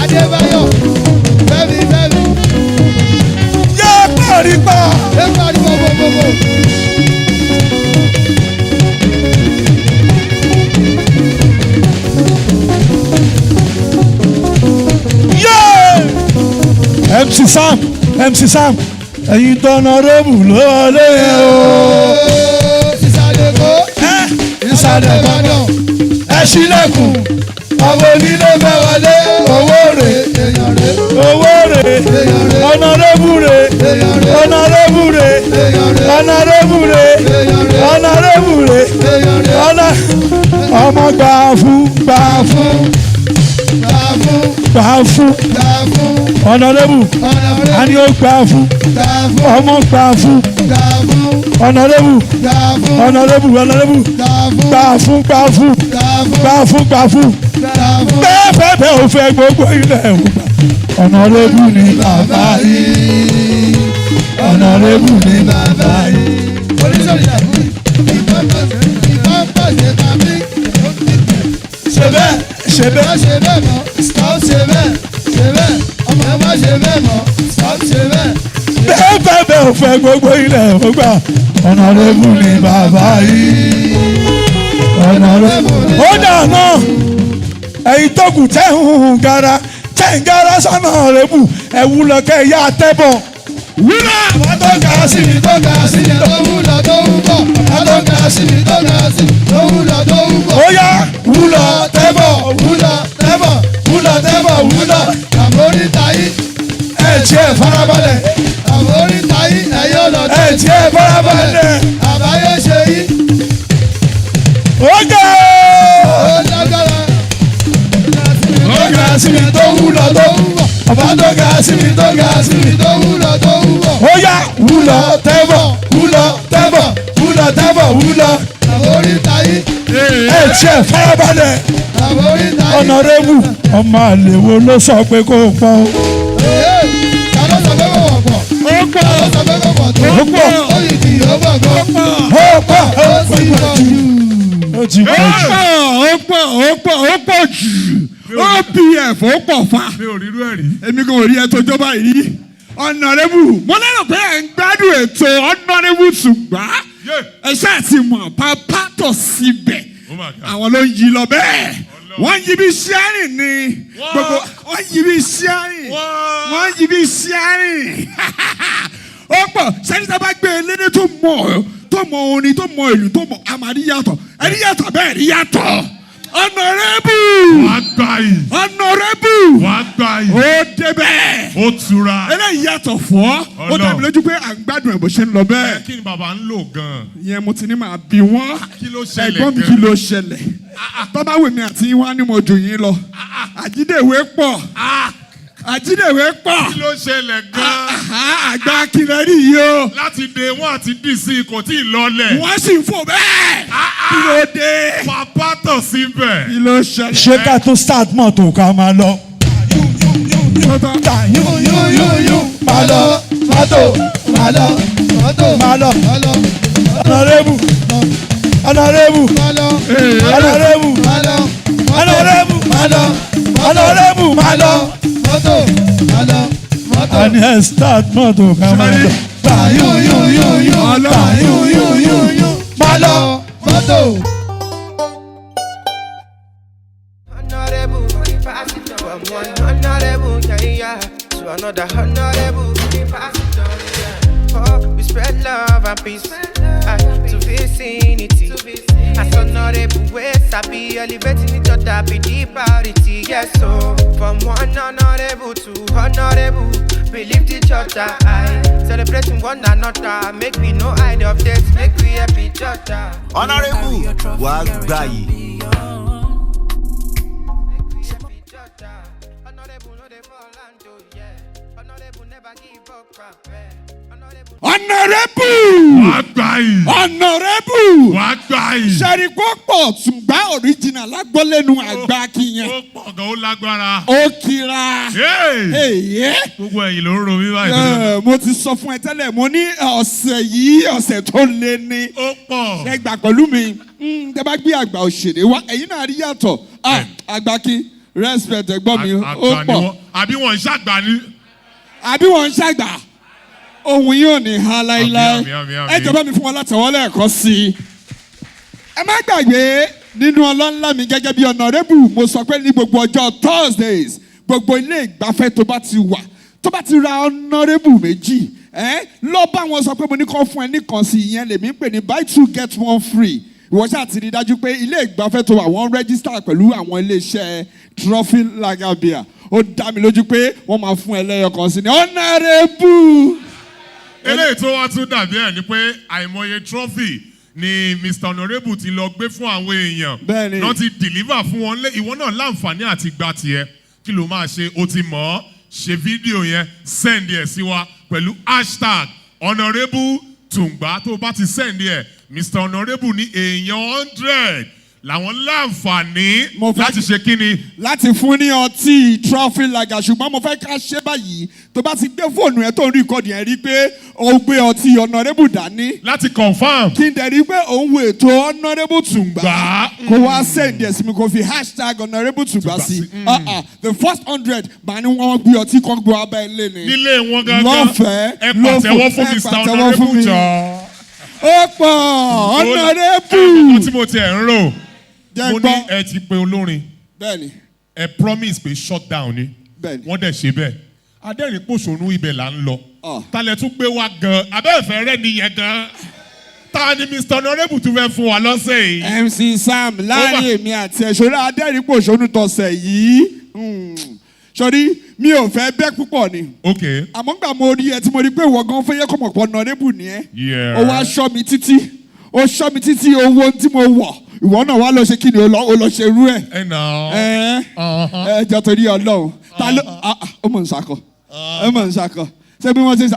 Adébáyọ̀ fẹ́mi. yé pàrípà. Ẹ pariwo gbogbogbò. MC Sam ẹ̀yin tọ̀nàrẹ́bù ló wọlé yẹn o. Ìsàlẹ̀kọ́ ìsàlẹ̀ Ìbàdàn ẹ ṣílẹ̀kùn àwọn onílé fẹ́ wọlé owó rè èèyàn rẹ̀. owó rè ọ̀nàrẹ́bù rè ọ̀nàrẹ́bù rè ọ̀nàrẹ́bù rè ọ̀nàrẹ́bù rè ọ̀nàrẹ́bù ọmọ gbà fún gbà fún gbà fún ọ̀nàrẹ́bù àní ó gbà fún ọmọ gbà fún ọ̀nàrẹ́bù ọ̀nàrẹ́bù ọ̀nàrẹ́bù gbà fún gbà fún gbà fún gbà fún bẹ́ẹ̀ ò fẹ́ gbogbo ilẹ̀ ògbà ọ̀nàrẹ́bù ni bàbá yìí ọ̀nàrẹ́bù ni bàbá yìí. ṣe bẹ́ẹ̀ mọ́ stop ṣe bẹ́ẹ̀ ọmọ ẹ má ṣe bẹ́ẹ̀ mọ́ stop ṣe bẹ́ẹ̀. bẹ́ẹ̀ ò fẹ́ gbogbo ilẹ̀ ògbà ọ̀nàrẹ́bù ni bàbá yìí ọ̀nàrẹ́bù. ó dànù ẹ̀yin tó kù tẹ́ ń gara sọ́nà ọ̀rẹ́bù ẹ̀wù lọ́kẹ́ ìyá àtẹ́bọ̀. wúlọ̀ àwọn tó ga sí mi tó ga sí mi tó wúlọ̀ tó ń bọ̀ àwọn tó ga sí mi tó ga sí mi tó wúlọ̀ tó ń bọ̀. ó yá wúlọ̀ tẹ́bọ̀ wúlọ̀ àmóríta yìí ẹ̀ tí ẹ̀ farabalẹ̀ àmóríta yìí ẹ̀yọ́ lọ ẹ̀ tí ẹ̀ farabalẹ̀ àbáyé ṣe yìí. ó ga ó lágbára ó ga sí mi tó wúlọ̀ tó ń bọ̀ ọba tó ga sí mi tó ga sí mi tó wúlọ̀ tó ń bọ̀. ó yá wúlọ̀ tẹ́bọ̀ wúlọ̀ àmóríta yìí ẹ̀ tí ẹ̀ farabalẹ̀ àmóríta yìí. ọ̀nàrẹ́bù ọmọ àlèwo ló sọ pé kó o pọ̀ o. ta ló sọ pé kò wọ̀ pọ̀? ta ló sọ pé kò pọ̀ tó? ó pọ̀ ó yìí kì í ó pọ̀ gan. ó pọ̀ ó sì pọ̀ jù. ó ti pọ̀ jù. ó pọ̀ jù opf ó pọ̀ fa mi ò rírú ẹ̀ rí. èmi kò rí ẹ tó jọba yìí ọ̀nàrẹ́bù mo lérò pé ẹ̀ ń gbádùn ètò ọ̀nàrẹ́bù ṣùgbọ́n ẹ ṣáà ti mọ̀ pápá tọ̀ síbẹ̀ àwọn ló ń yí lọ bẹ́ẹ̀ wọ́n yí bí ṣíárìn ni gbogbo wọ́n yí bí ṣíárìn wọ́n yí bí ṣíárìn ó pọ̀ sẹ́ni tá a bá gbé elédè tó mọ orin tó mọ ìlú tó mọ àmàríyàtọ̀ ẹ̀ríyàtọ̀ bẹ́ẹ̀ ẹ̀ríyàtọ̀ ọ̀nàrẹ́bù wàá gbà yìí. ọ̀nàrẹ́bù wàá gbà yìí. ó débẹ̀ ó tura. eléyìí yàtọ̀ fọ́ ó dàbí lójú pé à ń gbádùn ẹ̀ bó ṣe ń lọ bẹ́ẹ̀. kí ni bàbá ń lò gan-an. ìyẹn mo ti ní màá bí wọ́n kí ló ṣẹlẹ̀ ẹ̀gbọ́n mi gan-an? kí ló ṣẹlẹ̀ tọ́ba wèmí àti wá ní mo jù yín lọ àjídèwé pọ̀ àjídèwé pọ̀ kí ló ṣẹlẹ̀ gan-an. àgbà kìlẹ̀ rí yìí o láti dé wọn àti dc kò tí ì lọlẹ̀. wọ́n sì ń fò bẹ́ẹ̀ kí ló dé bàbá tọ̀ síbẹ̀. kí ló ṣẹlẹ̀. ṣé ká tó start mọ́tò ká máa lọ. máa lọ mọ́tò máa lọ mọ́tò máa lọ máa lọ ọ̀nàrẹ́bù ọ̀nàrẹ́bù máa lọ ọ̀nàrẹ́bù máa lọ ọ̀nàrẹ́bù máa lọ ọ̀nàrẹ́bù máa lọ. mọ́tò máa lọ mọ́tò. àní ẹ̀ start mọ́tò ká máa lọ. máa lọ mọ́tò. Honorable, pass it on. From one honorable, yeah, to another honorable, pass it on, yeah. Oh, we spread love and peace to vicinity. As honorable ways, I be elevating each other, be the priority, yes. So, from one honorable to honorable, we lift each other high, celebrating one another. Make we no hide of dates, make we help each other. Honorable wàá gbà yìí. ọ̀nàrẹ́bù wàá gbà yìí. ọ̀nàrẹ́bù wàá gbà yìí. sẹ́ríkó pọ̀ tùgbà original lágbọ́lẹ́nu àgbà kìyẹn ó pọ̀ gan ó lágbára. ó kira èyí. gbogbo ẹ̀yìn ló ń ro mí báyìí. mo ti sọ fún ẹ tẹ́lẹ̀ mo ní ọ̀sẹ̀ yìí ọ̀sẹ̀ tó lé ní. ó pọ̀. ẹ gbà pẹ̀lú mi tẹ́ bá gbé àgbà òṣèré wá ẹ̀yin náà rí yàtọ̀ àgbà kí respect ẹ̀gbọ́n mi ó pọ̀ àbí wọ́n ń ṣàgbà ní. àbí wọ́n ń ṣàgbà ohun yóò ní ha láíláí ẹ jọba mi fún wọn látẹ̀wọ́ lẹ́ẹ̀kan sí i. ẹ má gbàgbé nínú ọlọ́nlá mi gẹ́gẹ́ bí ọ̀nàrẹ́bù mo sọ pé ní gbogbo ọjọ́ Thursdays gbogbo ilé ìgbafẹ́ tó bá ti wà tó bá ti ra ọ̀nàrẹ́bù méjì lọ bá wọn sọ pé mo ní kọ́ fún ẹ nìkan sí ìyẹn lèmi ń pè ní buy two get one free ìwọ ṣáà ti rí dájú pé ilé ìgbafẹ́ tó wà wọ́n rẹ́gísítà pẹ̀lú àwọn iléeṣẹ́ Trophy Lager Beer ó dá mi lójú pé wọ́n máa fún ẹ lẹ́yọ kan sí ní ọ̀nàrẹ́bù. eléyìí tó wá tún dàbí ẹ̀ ni pé àìmọye trophy ni Mr. Honourable ti lọ gbé fún àwọn èèyàn. Bẹ́ẹ̀ni. Náà ti deliver fún wọn lé ìwọ náà láǹfààní àti gba tiẹ̀. Kí ló máa ṣe? O ti mọ̀ ọ́. Ṣe fídíò yẹn send ẹ̀ sí wa pẹ̀lú hashtag Honourable Tungba. Tó o bá ti send ẹ̀ Mr. Honourable ní èèyàn 100 làwọn láǹfààní Mo fẹ́- láti ṣe kí ni? láti fún ní ọtí trophy lager ṣùgbọ́n mo fẹ́ ká ṣe báyìí tó bá ti gbé fóònù ẹ tó ń rìkọ́dì ẹ rí i pé ó gbé ọtí Honourable dání Láti confirm. kí n dẹ̀ rí i pé òun wo ètò Honourable Tungba Gbà. kó wá send ẹ̀ sí mi kó fi hashtag Honourable Tungba sí the first 100 màá ní wọ́n gbé ọtí kan gbé wá bá ẹ lé ni Nílé wọn gangan. lọ́fẹ̀ẹ́ Ẹ pàtẹ́wọ́ fún ẹ Mr. pàtẹ́wọ́ fún Honourable mi. jọ. ó pọ̀ Ọkọ Honourable tí mo ti ẹ̀ ń rò. Jẹ́ Mo ní gbọ́. ẹ ti pe olórin. bẹ́ẹ̀ni Ẹ promise pé shut down ni. bẹ́ẹ̀ni Wọ́n dẹ̀ ṣe bẹ́ẹ̀. Adẹ́rìn pòṣónú ibẹ̀ là ń lọ. Ah. Talẹ̀ tún gbé wa gan. Abẹ́ẹ̀fẹ́ rẹ̀ nìyẹn gan. Ta ni Mr. Honourable tún fẹ́ fún wa lọ́sẹ̀ yìí? MC Sam láàrin èmi àti ẹ̀ṣọ́rẹ́ adẹ́rìnpòṣónú tọ̀sẹ̀ yìí sọrí mi ò fẹ́ bẹ́ púpọ̀ ni Okay. àmọ́ gbà mo rí ẹ tí mo rí pé ìwọ gan fẹ́ yẹ kọ́ mọ̀ pọ̀ Honourable ni ẹ Yeah. ó wá ṣọ́ mi títí owó tí mo wọ̀ ìwọ náà wá lọ ṣe kí ni o lọ ṣe rú ẹ Ẹ nà. ẹ jọ torí Ọlọ́run ta ló ó mọ̀ ń sakọ ó mọ̀ ń sakọ ṣé bí wọ́n ṣe sá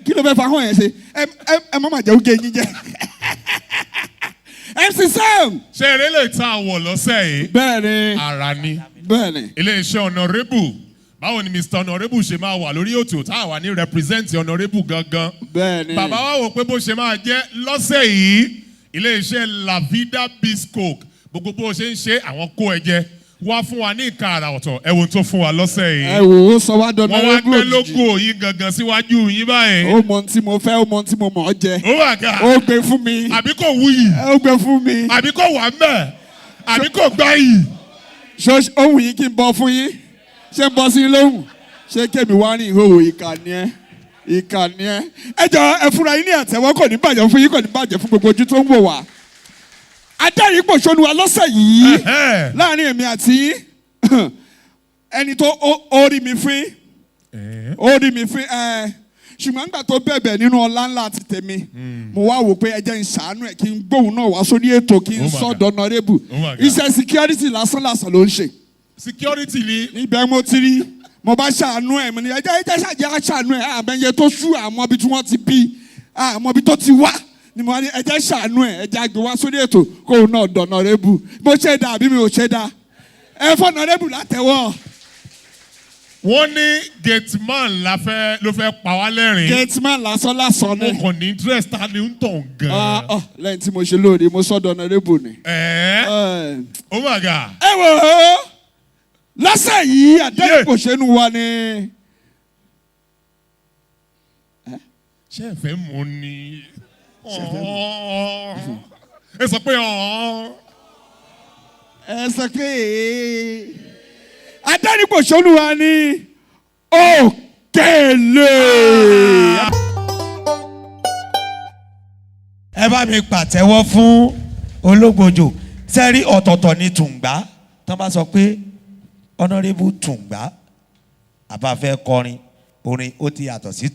kí ló fẹ́ fa hàn yẹn ṣe ẹ má má jẹ́ oúnjẹ yín jẹ MC Sam. Ṣé eré lè ta àwọ̀ lọ́sẹ̀ yìí? bẹ́ẹ̀ni Ara ni. bẹ́ẹ̀ni Ilé-iṣẹ́ Honourable. Báwo ni Mr. Honourable ṣe máa wà lórí ètò tá a wà ní represent Honourable gangan? bẹ́ẹ̀ni Bàbá wa wò pé bó ṣe máa jẹ́ lọ́sẹ̀ yìí ilé-iṣẹ́ La Vida Biscoke gbogbo bó ṣe ń ṣe àwọn kó ẹ jẹ wá fún wa ní ìka àrà ọ̀tọ̀ ẹ wo tó fún wa lọ́sẹ̀ ẹ yìí. wò ó sọ wá dọ̀nà Wọ́n wá gbé òjijì. lógo yìí gangan síwájú yín báyìí. ó mọ ohun tí mo fẹ́ ó mọ ohun tí mo mọ̀ ọ́ jẹ Ó wà ká. ó gbé fún mi Àbí kò wúyì. ó gbé fún mi Àbí kò wà mẹ́. Àbí kò gbá yìí. ṣé ohun yìí kí n bọ fún yín ṣé n bọ sí yín lóhùn ṣé kémi wá ní ìhòòhò ìkànnì ẹ ẹ jọ ẹ fúnra yín ní àtẹ́wọ́ kò ní bàjẹ́ fún yín kò ní bàjẹ́ fún gbogbo ojú tó ń wò wá adẹ́rìnpòṣónú wa lọ́sẹ̀ yìí láàrin èmi àti ẹni tó ó rí mi fín ṣùgbọ́n nígbà tó bẹ̀bẹ̀ nínú ọlá ńlá àti tèmi mo wá wò pé ẹ jẹ́ n ṣàánú ẹ̀ kí n gbóhùn náà wá sórí ètò kí n sọ̀dọ̀ Honourable iṣẹ́ security lásán ló ń ṣe Security ni. ibẹ̀ mo ti rí mo bá ṣàánú ẹ̀ mo ní ẹ jẹ́ ṣàánú ẹ̀ àmẹ́yẹ tó ṣú àmọ́ ibi tí wọ́n ti bí àmọ́ ibi tó ti wá ni mo wá ní ẹ jẹ́ ṣàánú ẹ̀ ẹ jẹ́ àgbẹ̀ wá sórí ètò kóun náà dọ̀ Honourable bó ṣe dá àbí mi ò ṣe dá ẹ fọ́ Honourable látẹ̀wọ́. Wọ́n ní gateman ló fẹ́ pa wá lẹ́rìn. gateman lásán ni. Mo kàn ní interest ta ni ń tàn gan. lẹ́yìn tí mo ṣe lóore mo sọ́dọ̀ Honourable ni. Oh my God. ẹ wò ó lọ́sẹ̀ yìí adẹ́rìnpòṣónú wa ni. Ṣé ẹ fẹ́ mọ̀ ni? Ẹ sọ pé ẹ sọ pé adẹ́rìnpòṣónú wa ni Òkèlè. ẹ bá mi pàtẹ́wọ́ fún Ológbòjò sẹ́rí ọ̀tọ̀ọ̀tọ̀ ní Tùǹgbá tó bá sọ pé Honourable Tùǹgbá àbáfẹ́ kọrin orin ó ti yàtọ̀ sí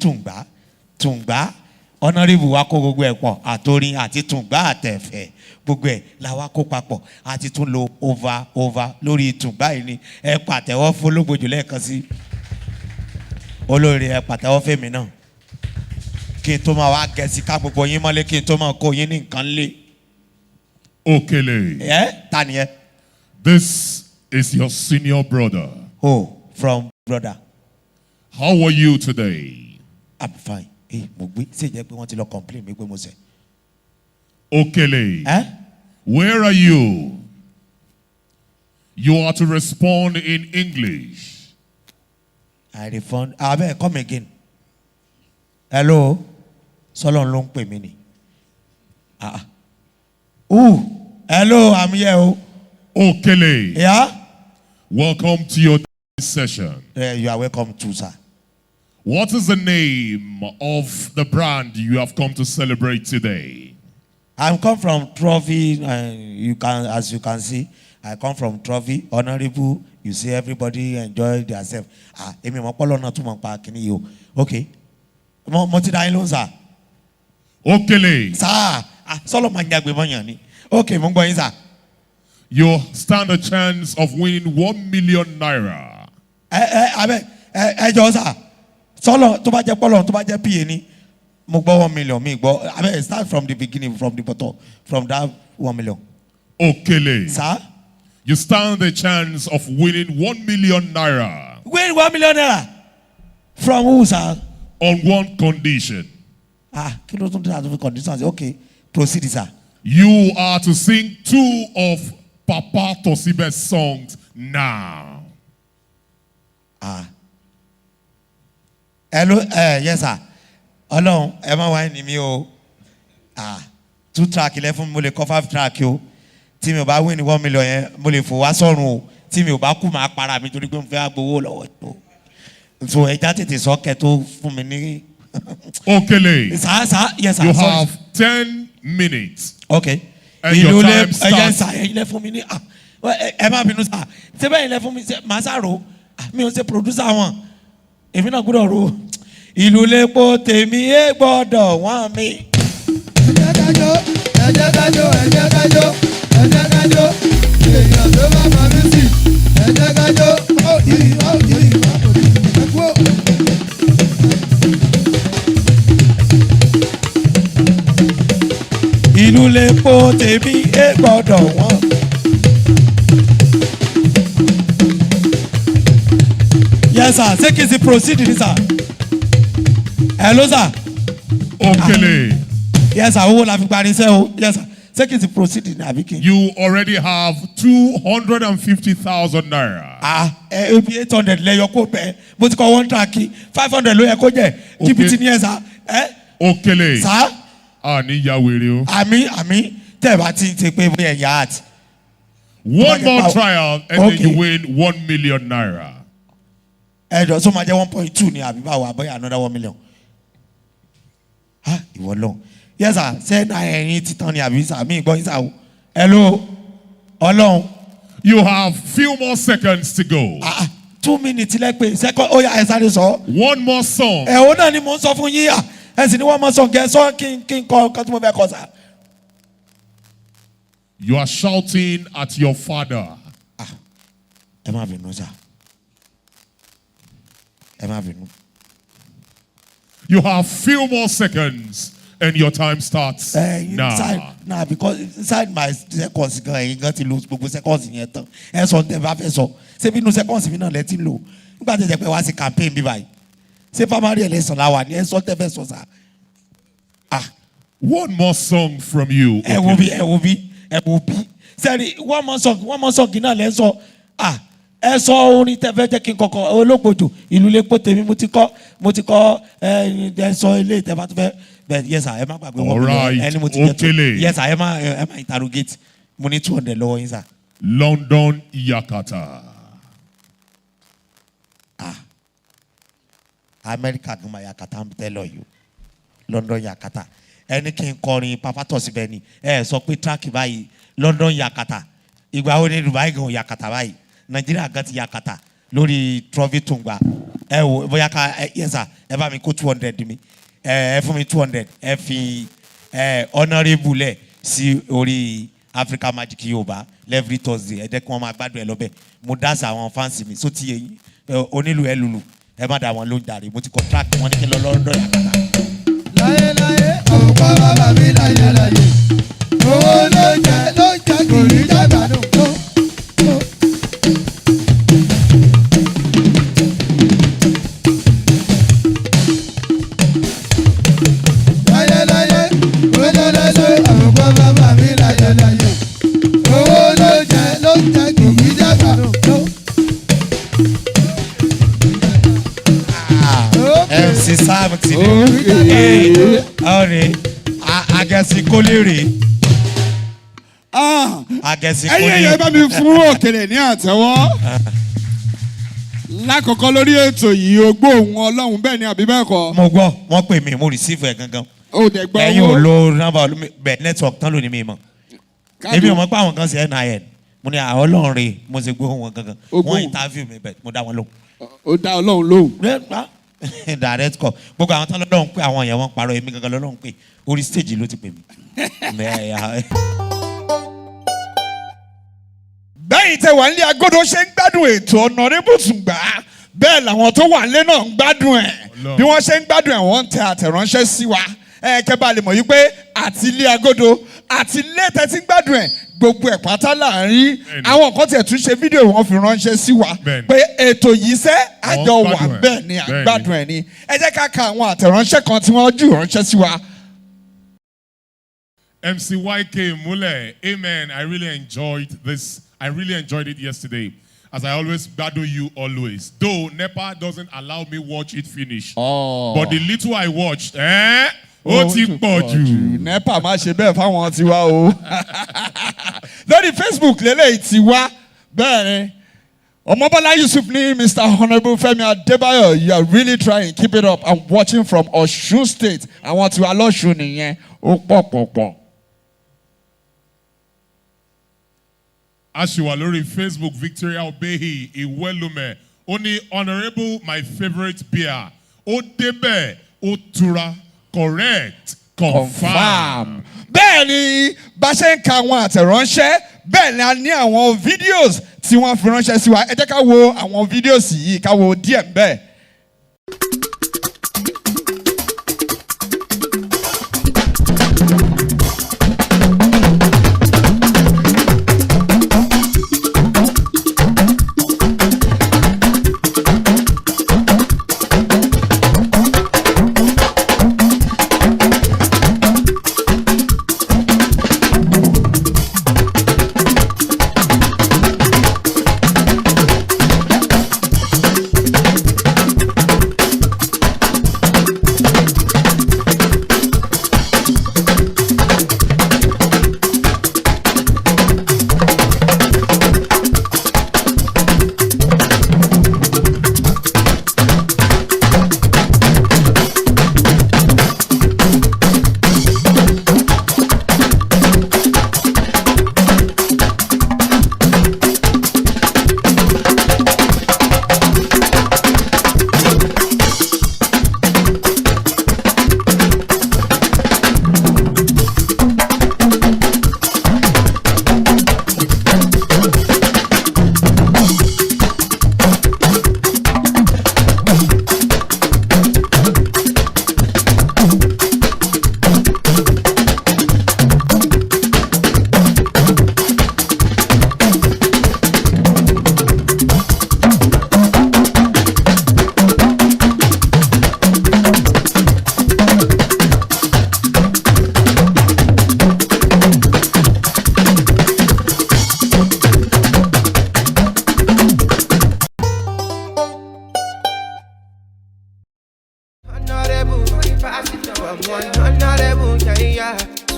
Tùǹgbá Honourable wa kó gbogbo ẹ̀ pọ̀ àtorin àti Tùǹgbá àtẹ̀fẹ̀ gbogbo ẹ̀ la wá kó papọ̀ àti tún lo over lórí Tùǹgbá yìí ni ẹ pàtẹ́wọ́ fún Ológbòjò lẹ́ẹ̀kan sí olórí ẹ pàtẹ́wọ́ fèmí náà kí n tó máa wá gẹ̀ẹ́sì ká gbogbo yín mọ́lé kí n tó máa kó yín ní nǹkan lé. Òkèlè. Ta ni ẹ? This is your senior brother. Oh, from brother. How are you today? I'm fine. Mo gbé ṣe jẹ́ pé wọ́n ti lọ complain mi pé mo ṣẹ̀. Òkèlè. Where are you? You are to respond in English. I refund. Abeg, come again. Hello. Sọlọ́n ló ń pè mí ni. Hello, I'm here. Òkèlè. Yeah? Welcome to your session. You are welcome too, sir. What is the name of the brand you have come to celebrate today? I come from Trophy, as you can see, I come from Trophy, Honourable. You see everybody enjoy themselves. Èmi mọ̀ pọ́lọ́ náà tún mọ̀ pa kìíní yìí o. Okay. Mo ti dá yín lóhùn, sir. Òkèlè. Sir, sọ́lọ́ máa ń jágbe mọ́yàn ni ok mo ń gbọ́ yín sà. You stand a chance of winning 1 million naira. ẹ jọ sà sọ́lọ́ tó bá jẹ́ pọ́lọ́ tó bá jẹ́ pa ni mo gbọ́ 1 million mi gbọ́ abẹ́ start from the beginning from the bottom from that 1 million. Okele. sà. You stand a chance of winning 1 million naira. Win 1 million naira from who sir. On one condition. Kí ló tún dé àtúntò conditions okay proceed sir. You are to sing 2 of Papa Tosibe's songs now. Hello, yes sir. Ọlọ́run ẹ má wá ní mi o. 2 track ilẹ̀ fún mi mo lè kọ́ 5 track o. Tí mi ò bá win 1 million yẹn mo lè fò wá sọ́run o. Tí mi ò bá kú máa para mi torí pé mo fẹ́ gbowó lọ́wọ́ tó. So ẹja tètè sọ́kẹ́ tó fún mi ní. Okele. Sir, yes sir. You have 10 minutes. Okay. And your time starts. Ilé fún mi ní ẹ má bínú sá ṣé bẹ́ẹ̀ ilé fún mi màá sàrò mi ò ṣe producer wọn èmi náà gbọ́dọ̀ ro ìlú lépo tèmi ẹ gbọ́dọ̀ wọ́n mi. ẹ̀jẹ̀ kájọ́ èèyàn tó bá máa mí sí ẹ̀jẹ̀ kájọ́ ó yìí ẹ̀kú. ìlú lépo tèmi ẹ gbọ́dọ̀ wọ́n. Yes sir, ṣé kìí ṣe proceed ni sir. Hello sir. Okele. Yes sir, owó la fi parí iṣẹ́ o. Yes sir, ṣé kìí ṣe proceed ni àbí kí. You already have 250,000 naira. Ebi 800 lẹ́yọ kó bẹ́ẹ̀ mo ti kọ́ 1 track 500 ló yẹ kó jẹ́ jìbìtì ni ẹ sá. Okele. Sá. Ní yàwèrè o. Àmì tẹ̀ bá ti ṣe pé bóyá ẹ̀yà àti. One more trial and then you win 1 million naira. Ẹ̀jọ̀ sọ ma jẹ́ 1.2 ni àbí báwo àbọ̀yà another 1 million. Ìwọ lọ. Yes sir, ṣé náà ẹ̀yin títàn ni àbí sà mí gbọ́ yín sà o. Hello, Ọlọ́run. You have few more seconds to go. 2 minutes lẹ́pẹ́ second ó yá ẹ sáré sọ. One more song. Ẹ̀hún náà ni mò ń sọ fún yín yà ẹ sì ní one more song kẹ́ ẹ sọ kí n kọ́ ọkọ tí mo fẹ́ kọ sà. You are shouting at your father. Ẹ má bínú sà. Ẹ má bínú. You have few more seconds and your time starts now. Inside, because inside my seconds gan ẹ̀yin gan ti lose gbogbo seconds yẹn tán. Ẹ sọ tẹ bá fẹ́ sọ. Ṣé bínú seconds mi náà lẹ ti lò? Nígbà tí ẹ jẹ́ pé wá sí campaign bí báyìí. Ṣé primary election la wà ní ẹ sọ tẹ fẹ́ sọ sà? One more song from you. Ẹ wo bí. Sẹ́ni one more song náà lẹ́ sọ. Ẹ sọ orin tẹ fẹ́ jẹ́ kí n kọ̀kọ́ olóògbòjò ìlú lépo tèmi mo ti kọ́ ẹ sọ ilé ìtẹ́fà tó fẹ́ bẹ́ẹ̀ yes sir ẹ má gbàgbé All right, ẹni mo ti jẹ́ tó Okele. yes sir ẹ má interrogate mo ní 200 lọ́wọ́ yín sir. London Yakata. America gan ma Yakata ń tẹ́lọ̀ yìí London Yakata ẹni kí n kọrin Papa Tosibe ni ẹ sọ pé track báyìí London Yakata ìgbà wo ni Dubai gan Yakata báyìí Nàìjíríà gan ti Yakata lórí trophy tungba ẹ wo bóyá ká yes sir ẹ bá mi kó 200 mi ẹ fún mi 200 ẹ fi honourable lẹ sí orí Africa Magic Yorùbá every Thursday ẹ jẹ́ kí wọ́n máa gbádùn ẹ lọ́bẹ̀ mo dáṣà àwọn fáǹsì mi sótì yẹn onílù ẹ lùlù ẹ má dà wọn ló ń darí mo ti contract wọn ní kí n lọ lọ́dọ̀ Yakata. láyéláyé ọ̀pọ̀ bàbá mi láyéláyé owó ló jẹ kò ní jágbádùn tó. láyéláyé ọ̀pọ̀ bàbá mi láyéláyé owó ló jẹ kò ní jágbádùn tó. MC Sam ti dé ọ̀rẹ́ agẹ̀sìnkólérè ẹ̀yin ẹ̀yẹ bá mi fún Òkèlè ní àtẹ́wọ́ lákọ̀ọ́kọ́ lórí ètò yìí o gbóhùn Ọlọ́run bẹ́ẹ̀ ni àbí bẹ́ẹ̀ kọ́. mo gbọ́ wọ́n pè mí mo receive ẹ̀ gangan o dẹ̀ gbọ́ ẹ̀yin ò lo nọ́mbà bẹ́ẹ̀ network tán lónìí mi mọ̀ èmi ò mọ̀ pé àwọn kan ṣe NIN mo ní àwọn Ọlọ́run rè mo ṣe gbóhùn wọn gangan wọ́n interview mi bẹ́ẹ̀ mo dá wọn lóhùn. o dá Ọlọ́run lóhùn. direct call gbogbo àwọn tán lọ́lọ́run pé àwọn èèyàn wọn parọ́ èmi gangan lọ́lọ́run pé orí stage ló ti pè mí. bẹ́yìn tẹ wà nílé agodo ṣe ń gbádùn ètò Honorable Tungba bẹ́ẹ̀ làwọn tó wà nílé náà ń gbádùn ẹ̀ bí wọ́n ṣe ń gbádùn ẹ̀ wọ́n ń tẹ àtẹ̀ránṣẹ́ sí wa kẹ́ bá lè mọ̀ yí pé àti ilé agodo àti ilé tẹ́tí gbádùn ẹ̀ gbogbo ẹ̀ pátá láàrin àwọn kan tiẹ̀ tún ṣe fídíò wọn fi ránṣẹ́ sí wa pé ètò yìí sẹ́ àjọ wà bẹ́ẹ̀ ni àgbádùn ẹ̀ ni ẹ jẹ́ ká ka àwọn àtẹ̀ránṣẹ́ kan tí wọ́n jù ránṣẹ́ sí wa. MC YK Mule, amen. I really enjoyed this. I really enjoyed it yesterday. As I always battle you always. Though NEPA doesn't allow me watch it finish. But the little I watched, ó ti pọ̀ jù. NEPA má ṣe bẹ́ẹ̀ fáwọn tiwa o. Lórí Facebook lélẹ́yìí tiwa bẹ́ẹ̀ ni. Ọmọbọ́lá Yusuf ní Mr. Honourable Femi Adebayo, you are really trying, keep it up. I'm watching from Osun State. Àwọn tiwa lọ́sùn nìyẹn, ó pọ̀. Ashiwa lórí Facebook, Victoria Obehi, Iwelume. Ó ní Honourable, my favourite beer. Ó débẹ̀, ó tura, correct, confirm. Bẹ́ẹ̀ ni bá ṣe ń ka àwọn àtẹ̀ránṣẹ́ bẹ́ẹ̀ ni a ní àwọn videos tí wọ́n fi ránṣẹ́ sí wa. Ẹ jẹ́ ká wo àwọn videos yìí ká wo díẹ̀ bẹ́ẹ̀.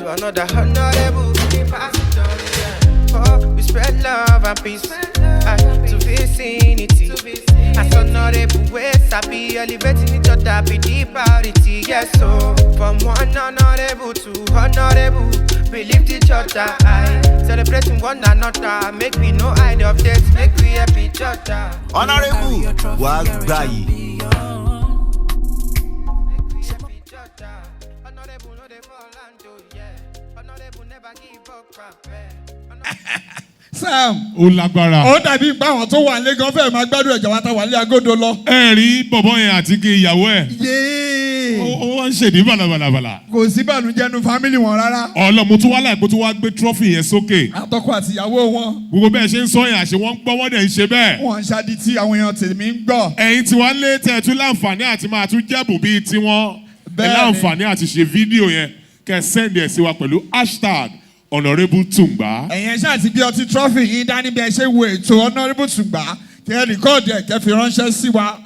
Another honorable, pass it on, yeah. Oh, we spread love and peace to vicinity. As honorable ways, I be elevating each other, be the priority, yes. So from one honorable to honorable, we lift each other high, celebrating one another. Make we no hide of dates, make we help each other. Honorable, wàá gbà yìí. Sam. Ó lágbára. Ó dàbí pé àwọn tó wà nílé gan fẹ́ẹ̀ máa gbádùn ẹ̀jọ̀ wa tá wà ní agodo lọ. Ẹ rí bọ̀bọ̀ yẹn àti kí ìyàwó ẹ̀. Yéé. Ó wá ń ṣèdí bàlàbàlàbàlà. Kò sí ìbànújẹ́ nu fámìlì wọn rárá. Ọlọ́mọ tó wá láìpẹ́ tó wá gbé trọ́fì yẹn sókè. Àtọkọ àti ìyàwó wọn. Gbogbo bẹ́ẹ̀ ṣe ń sọ yẹn àṣẹ wọ́n ń gbọ́ wọ́n dẹ̀ ń ṣe bẹ́ẹ̀. Wọ́n ń ṣáàdì tí àwọn èèyàn tèmi ń gbọ́. Ẹ̀yin tí wọ́n lé tẹ̀ tún láǹfààní àti máa tún jẹ́bù bíi tiwọn. Ẹ Bẹ́ẹ̀ni. láǹfààní àti ṣe fídíò yẹn kẹ́ sẹ́ndì ẹ̀ sí wa pẹ̀lú hashtag Honourable Tungba. Ẹ̀yin ṣáà ti gbé ọtí trọ́fì yín dání bí ẹ ṣe wo ètò Honourable Tungba. Kẹ́ ẹ rìkọ́ọ̀dì ẹ̀ kẹ́ fi ránṣẹ́ sí wa.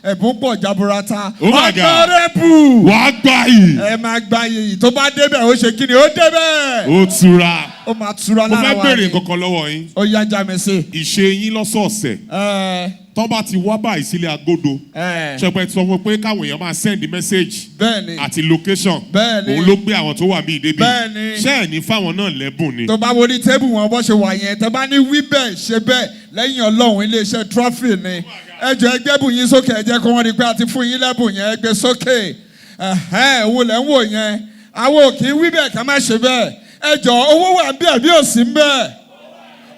Ẹ̀bùn pọ̀ jaburata. Oh my God. Honourable. Wàá gbà yìí. Ẹ máa gba yìí tó bá débẹ̀ ó ṣe kí ni ó débẹ̀. Ó tura. Ó máa tura Mo lára fẹ́ wa béèrè ni. kankan lọ́wọ́ yín. Ó yá já mi sí. Ìṣe yín lọ́sọ̀ọ̀sẹ̀. Tọ́ bá ti wá báyìí sílé agodo. Ṣẹpẹ́ ti sọ fún pé káwọn èèyàn máa send message. Bẹ́ẹ̀ni. Àti location. Bẹ́ẹ̀ni. Òun ló gbé àwọn tó wà bíi débi. Bẹ́ẹ̀ni. Ṣé ẹ̀ ní fáwọn náà lẹ́bùn ni? Tó bá wo ní tébù wọn bó ṣe wà yẹn tó bá ní wí bẹ́ẹ̀ ṣe bẹ́ẹ̀ lẹ́yìn ọlọ́run iléeṣẹ́ trophy ni ẹjọ́ ẹgbẹ́ bù yín sókè ẹ jẹ́ kó wọ́n rí pé a ti fún yín lẹ́bùn yẹn ẹgbẹ́ sókè owó lẹ́ ń wò yẹn àwọn ò kì í wí bẹ́ẹ̀ ká má ṣe bẹ́ẹ̀ ẹjọ́ owó wà ń bí àbí òsì ń bẹ́ẹ̀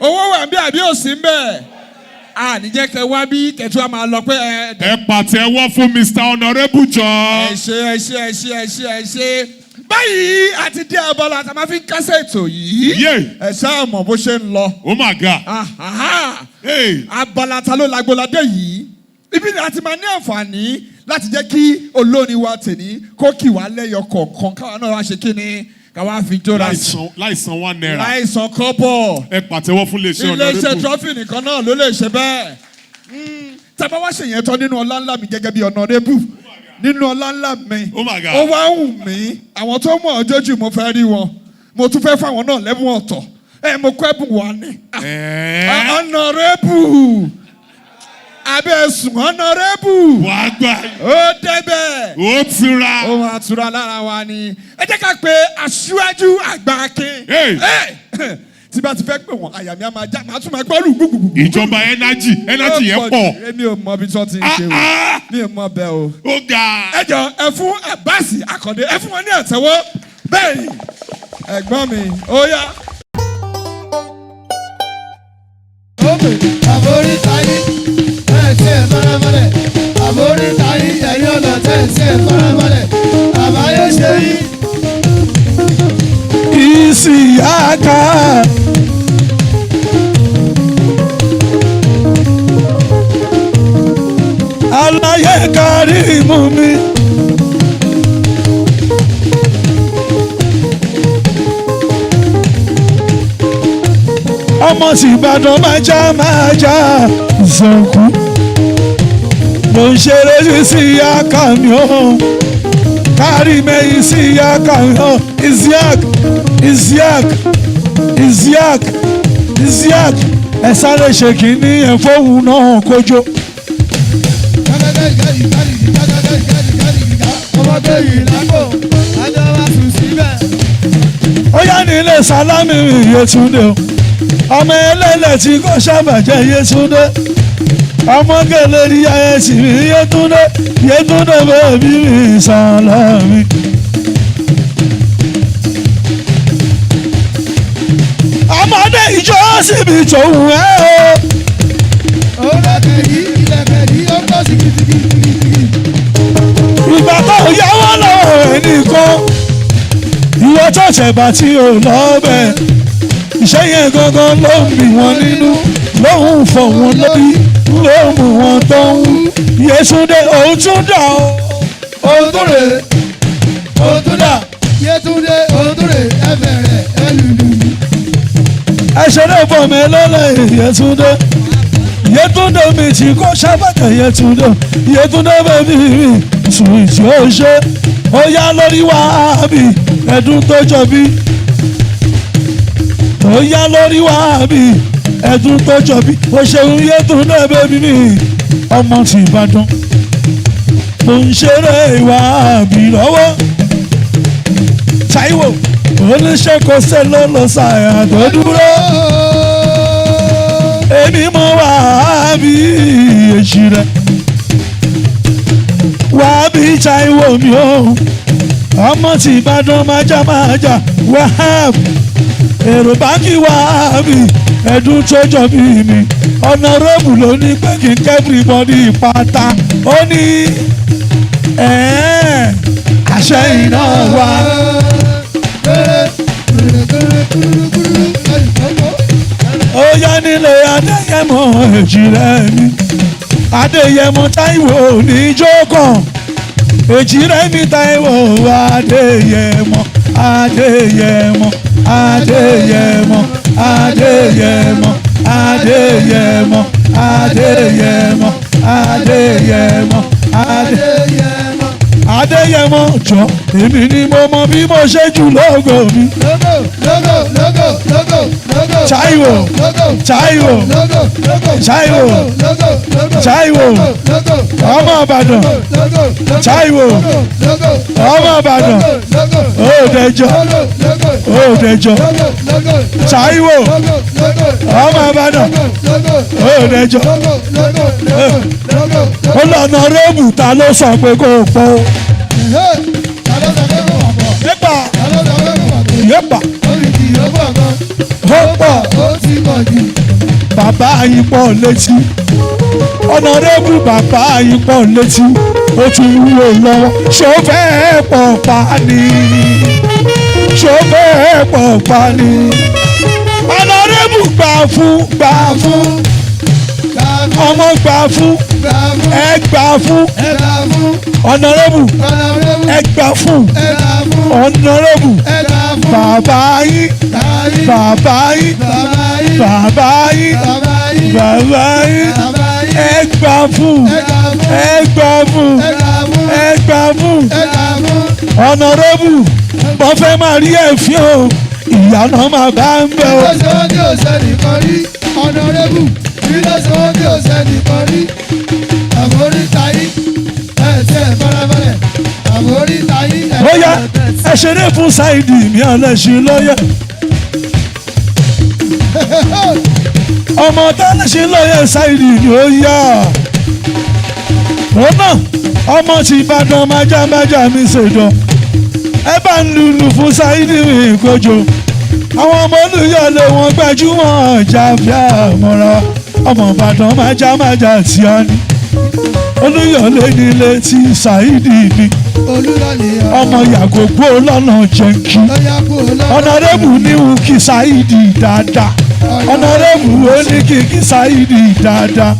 owó wà ń bí àbí òsì ń bẹ́ẹ̀ níjẹ́ kẹ wá bí kẹtù á máa lọ pé ẹ pàtẹ́wọ́ fún Mr. Honourable jọ. ẹ ṣe báyìí àti dé abala tá a máa fi kásẹ̀ ètò yìí ẹ ṣáà mọ̀ bó ṣe ń lọ. Oh my God. Abala ta ló lágbóládé yìí ibi ni a ti máa ní àǹfààní láti jẹ́ kí olórin wa tèmi kó kì wá lẹ́yọ kọ̀ọ̀kan káwa náà wá ṣe kí ni káwa fi jóra sí. láìsan £1. láìsan kọ́bọ̀. ẹ pàtẹ́wọ́ fún iléeṣẹ́ Honourable. iléeṣẹ́ trophy nìkan náà ló lè ṣe bẹ́ẹ̀. tábà wá ṣèyẹn tán nínú ọlá ńlá mi gẹ́gẹ́ bí Honourable nínú ọlá ńlá mi. Oh my God. ó wá ń wù mí àwọn tó mọ̀ ọjọ́ jù mo fẹ́ rí wọn mo tún fẹ́ fáwọn náà lẹ́bùn ọ̀tọ̀ mo kọ́ ẹ̀bùn wá ní. Honourable abẹ́sùn Honourable. wàá gbà. ó débẹ̀. ó tura. ó máa tura lára wa ni. ẹ jẹ́ ká pe aṣíwájú àgbà akin. tí bá ti fẹ́ pè wọ́n àyà mi á máa já màá tún máa gbọ́ lù gbùgbùgbù. ìjọba energy yẹn pọ̀. èmi ò mọ ibi tí wọ́n ti ń ṣe o mi ò mọ bẹ́ẹ̀ o. ó ga. ẹ jọ ẹ fún Abbas Akande ẹ fún wọn ní àtẹ́wọ́ bẹ́ẹ̀ ni ẹ̀gbọ́n mi ó yá. àforíta yìí tẹ̀sí ẹ̀ farabalẹ̀ àforíta yìí ẹ̀yìn ọ̀nà tẹ̀sí ẹ̀ farabalẹ̀ àbáyé ṣe yìí. Isiaka. Aláyé kárí mú mi. Ọmọ tí Ìbàdàn máa já zọ̀kú. Mo ń ṣeré sí Isiaka mi o. Kárí mẹ́yìn sí Isiaka mi o. Isiaq ẹ sáré ṣe kínní ẹ fóun náà kójó. ó yá ní ilé sálámì Yétúndé o ọmọ ẹlẹ́lẹ̀ tí kò ṣàbàjẹ́ Yétúndé ọmọ gẹ̀lẹ́ rí ayé tì mí Yétúndé bẹ́ẹ̀ bí mi sálámì. ọmọdé ìjọ síbi tòun ẹ o. ilẹ̀kẹ̀ yìí ó kọ́ sìkìsìkì. ìgbà tó yáwó lọ́wọ́ ẹnìkan ìwọ tó ṣẹ̀bà tí ò lọ́bẹ̀ iṣẹ́ yẹn gangan ló ń bì wọ́n nínú ló ń fọ̀ wọ́n lórí ló ń mú wọn tó ń wú. Yétúndé òun tún dà o. òun tún rè òun tún dà Yétúndé òun tún rè ẹ bẹ̀rẹ̀ ẹ lùlù. ẹ ṣeré bọ̀ mí lọ́lẹ̀ Yétúndé mi tí kò ṣàbàtà Yétúndé bẹ́bí mi sùn ìtì ó ṣe ó yá lórí wàhábì ẹ̀dùn tó jọ bí ó yá lórí wàhábì ẹ̀dùn tó jọ bí ó ṣeun Yétúndé bẹ́bí mi ọmọ tí Ìbàdàn mo ń ṣeré wàhábì lọ́wọ́ Táíwò oníṣẹ́ kò ṣe ló lọ ṣàyà tó dúró èmi mọ Wàhábì èjì rẹ Wàhábì Táíwò mi o ọmọ tí Ìbàdàn májà Wàhábì èrò báńkì Wàhábì ẹ̀dùn tó jọ bí mi Honourable ló ní pé kí n kẹ́bìrìbọ́dì pátá ó ní àṣẹ iná wa. ó yá nílé Adéyẹmọ èjì rẹ mi Adéyẹmọ Táíwò níjókàn èjì rẹ mi Táíwò Adéyẹmọ Adéyẹmọ Adéyẹmọ Adéyẹmọ Adéyẹmọ Adéyẹmọ Adéyẹmọ Adéyẹmọ Adéyẹmọ jọ èmi ni mo mọ bí mo ṣe jù lógo mi. Táíwò Táíwò Táíwò Táíwò ọmọ Ìbàdàn Táíwò ọmọ Ìbàdàn òdẹjọ Táíwò ọmọ Ìbàdàn òdẹjọ ọlọ́nà rẹ́bù ta ló sọ pé kò pọ̀ yépa yépa ó pọ̀ bàbá yìí pọ̀ létí ọ̀nà rẹ́bù bàbá yìí pọ̀ létí ó tún wúwo lọ́wọ́ ṣó fẹ́ pọ̀ pa ni ṣó fẹ́ pọ̀ pa ni ọ̀nà rẹ́bù gbà fún ọmọ gbà fún ẹ gbà fún ọ̀nà rẹ́bù ẹ gbà fún ọ̀nà rẹ́bù bàbá yìí bàbá yìí bàbá yìí bàbá yìí ẹ gbà fún ẹ gbà fún ẹ gbà fún ọ̀nà rẹ́bù mo fẹ́ máa rí ẹ̀fín o ìyá náà máa bá ń bẹ̀ o. ìlọsọ ní òsè nìkan rí ọ̀nà rẹ́bù ìlọsọ ní òsè nìkan rí àforí tayí ẹ̀ẹ́dẹ̀ farabalẹ̀ àforí tayí ẹ̀ẹ́dẹ̀. Bóyá ẹ ṣeré fún Saidi mi ọlẹ́sìn lọ́yẹ̀. Ọmọ tálẹ́sìn lọ́yẹ̀ Saidi ni ó yá. Òun náà ọmọ ti Ìbàdàn májámájá mi ṣèjọ. Ẹ bá ń lùlù fún Saidi mi kojú. Àwọn ọmọ olùyọ̀lé wọn gbajúmọ̀ ọjà fíà mọ́ra. Ọmọ Ìbàdàn májámájá tí a ní. Olùyọ̀lé nílé tí Saidi ni. Ọmọ Yàgògbó lọ́nà jẹ́ǹkì. Ọ̀nàrẹ́bù níwù kí Saidi dáadáa. Ọ̀nàrẹ́bù ó ní kí Saidi dáadáa.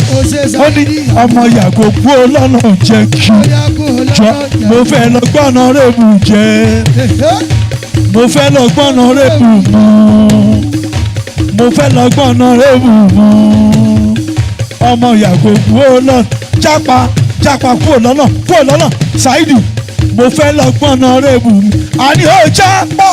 Ó ní ọmọ Yàgògbó lọ́nà jẹ́ǹkì. Jọ mo fẹ́ lọ gbọ́ ọ̀nàrẹ́bù jẹ́. Mo fẹ́ lọ gbọ́ ọ̀nàrẹ́bù mú. Mo fẹ́ lọ gbọ́ ọ̀nàrẹ́bù mú. Ọmọ Yàgògbó lọ́nà jápa kúrò lọ́nà Saidi. Mo fẹ́ lọ gbọ́ ọ̀nàrẹ́bù mú. Àní ó jápa.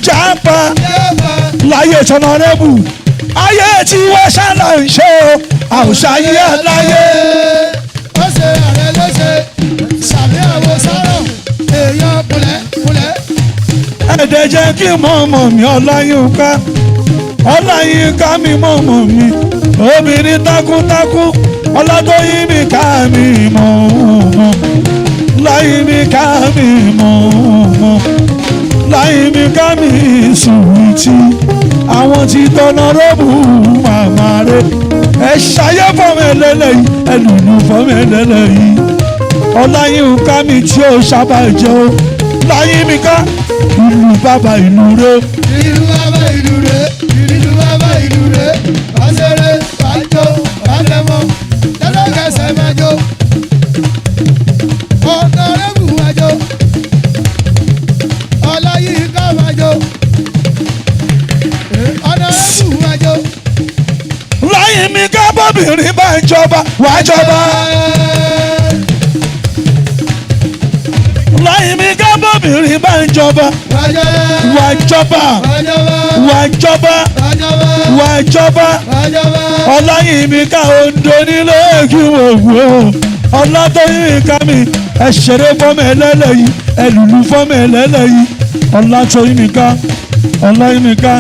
Jápa láyé tọ̀nàrẹ́bù ayé tí wọ́n ṣàlà ń ṣe o àwòṣàyé aláyé. ó ṣe ààrẹ ló ṣe sàmì àwọ̀ sárọ̀ èèyàn kúlẹ̀. Ẹ̀dẹ̀ jẹ́ kí mọ̀mọ́ mi Ọláyínká mi mọ̀mọ́ mi obìnrin takuntakun Ọlátọ́yìn mi ká mi mọ̀ láyé mi ká mi mọ̀ láyé mi ká mi sùwìtì àwọn tí tọ̀nàrẹ́bù màmá rẹ̀ ẹ ṣayé fọmọ ẹlẹ́lẹ́yìí ẹ lùlù fọmọ ẹlẹ́lẹ́yìí Ọláyínká mi tí ó ṣàbàjẹ́ o láyé mi ká ìlú bàbá ìlú rẹ̀. ìlú bàbá ìlú rẹ̀ ìlú bàbá ìlú rẹ̀ ọ̀sẹ̀rẹ̀ bàjọ́ bàlẹ́mọ́ tẹ́lẹ̀kẹsẹ̀ májọ́ ọ̀nàrẹ́bù májọ́ Ọláyínká májọ́ ọ̀nàrẹ́bù májọ́. láyé mi ká bọ́bìnrin bá ń jọba wá jọba. láyé mi ká bọ́bìnrin bá ń jọba wá jọba wá jọba wá jọba. Ọláyínká ká Oǹdó nílé kí wọ́n wò ó. Ọlátọ́yìnká mi ẹ ṣeré fọ́mọ ẹlẹ́lẹ́yìí ẹ lùlù fọ́mọ ẹlẹ́lẹ́yìí. Ọláyínká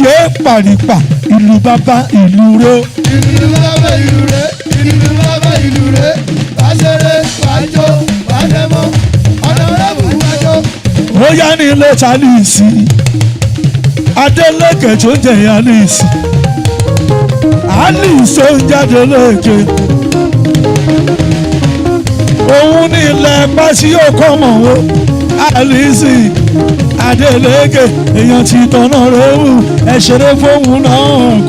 yé pàrípà ìlú bàbá ìlú rẹ̀. ìlú bàbá ìlú rẹ̀ ìlú bàbá ìlú rẹ̀ ọ̀sẹ̀rẹ̀ bàjọ́ bàlẹ́mọ́ ọ̀nàrẹ́bù májọ́. Ó yá ní ilé Tálíìsì Adélékè tó ń jẹ̀yìn Alice tó ń jáde léèké. Òun ní ilẹ̀ pàṣí òkò mọ̀ wó Alice Adélékè èèyàn ti tọ̀nàrẹ́bù ẹ ṣeré fóun náà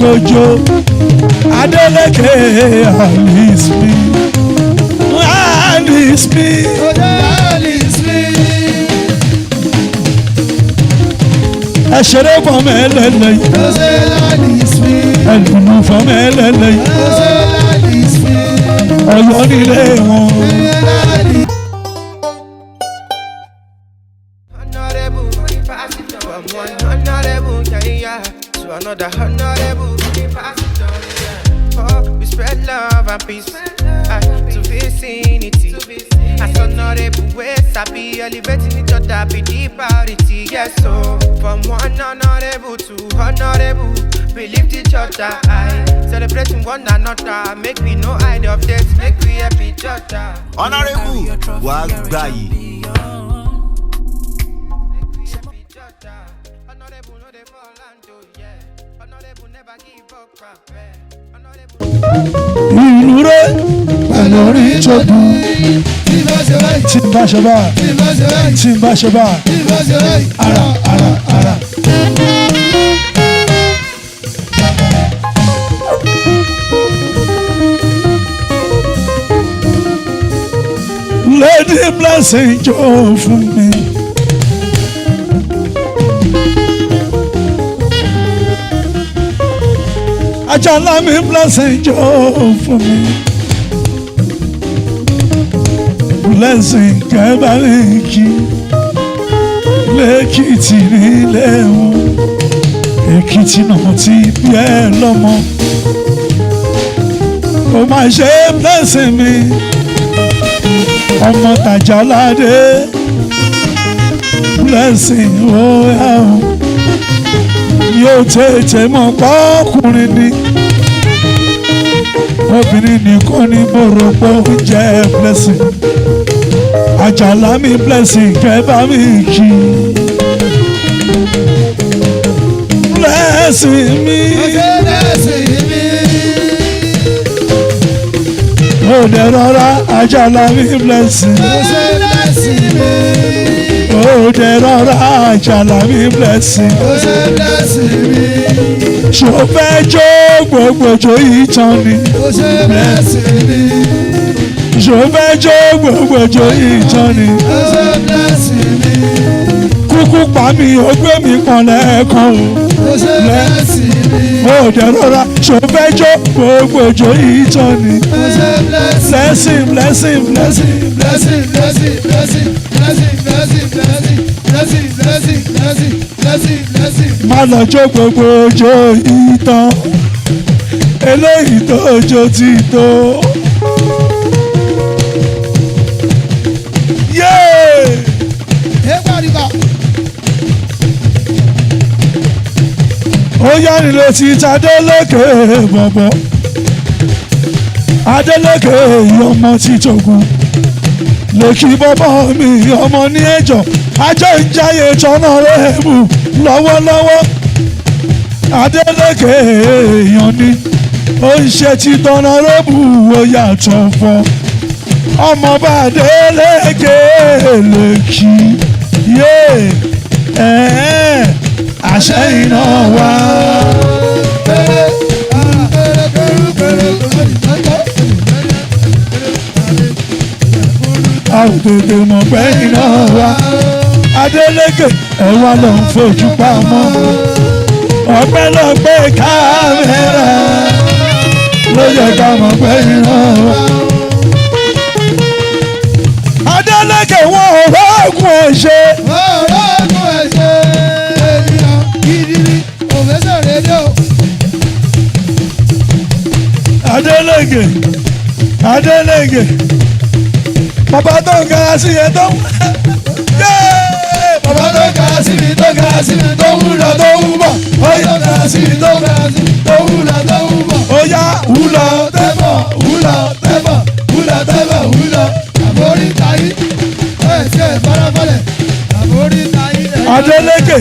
kojú Adélékè Alice mi. Ẹ ṣeré fọmọ ẹlẹ́lẹ́yìí ẹlùmú fọmọ ẹlẹ́lẹ́yìí Ọ̀yọ́ nílé wọn. From one honorable, yeah, to another honorable, we pass it on, yeah. Oh, we spread love and peace to vicinity. As honorable ways, I be elevating each other, be the priority, yes. So from one honorable to honorable, we lift each other high, celebrating one another. Make me no idea of this, make we happy each other. Honorable wàá gbà yìí. Honorable no dey fall and do, yeah. Honorable never give up, ìlú rẹ̀ pẹ̀lú orin tó dùn. tí bá ṣe báyìí tí n bá ṣe bá tí bá ṣe báyìí tí n bá ṣe bá tí bá ṣe báyìí. ara. Lady Blessing jó fún mi. Ajala mi Blessing jó fún mi. Blessing kẹ́bà lẹ́kì lẹ́kìtì nílé wọn. Èkìtì náà ti bí ẹ lọ́mọ. Ó máa ṣe Blessing mi. Ọmọ Tàjáládé Blessing ó yá o. Yóò tètè mọ̀ pọ́kùnrin ni. Obìnrin nìkan ni mo rò pé ó jẹ́ Blessing. Àjàlá mi Blessing kẹ́bà mi kì í. Blessing mi. Ó dẹ̀ rọra Àjàlá mi Blessing. Ó dẹ̀ rọra Àjàlá mi Blessing. Ṣó fẹ́ jó gbogbo jó yìí tán ni. Ṣó fẹ́ jó gbogbo jó yìí tán ni. Kúkú pa mi ó gbé mi pọ̀n lẹ́ẹ̀kan o. Ó dẹ̀ rọra ṣó fẹ́ jó gbogbo jó yìí tán ni. Blessing, blessing, blessing. Má lọ jó gbogbo ojó yìí tán, eléyìí tó ojó ti tó. Ó yá ni létí t'Adélékè bọ̀bọ̀, Adélékè ọmọ Títógun, lèkì bọ́bọ́ mi ọmọ ní ẹjọ́, ajọ́ ìjáyé tọ́nà rẹ̀ mú lọ́wọ́lọ́wọ́. Adélékè èèyàn ni ó ń ṣe ti tọ́nà rẹ̀ mú ó yàtọ̀ fọ́. Ọmọ bá Adélékè lèkì yé àṣẹ iná wá. A ò tètè mọ̀ pé iná wá. Adélékè ẹ wá lọ ń fojú pamọ́. Ọpẹ́lọpẹ́ kámẹ́rà ló yẹ ká mọ̀ pé iná wá. Adélékè wọn ò rọ́ọ̀gùn ẹ̀ ṣe. Adélékè, Adélékè, bàbá tó ń gara sí yẹn tó ń bàbá tó ń gara sí mi tó ń gara sí mi tó ń wúlọ tó ń wúbọ̀, ó yọ gara sí mi tó ń gara sí mi tó ń wúlọ tó ń wúbọ̀, ó yá wúlọ tẹ́bọ̀ wúlọ tẹ́bọ̀ wúlọ tẹ́bọ̀ wúlọ. Àbórí tayí ẹ̀ tí ẹ̀ farabalẹ̀ àbórí tayí ẹ̀. Adélékè,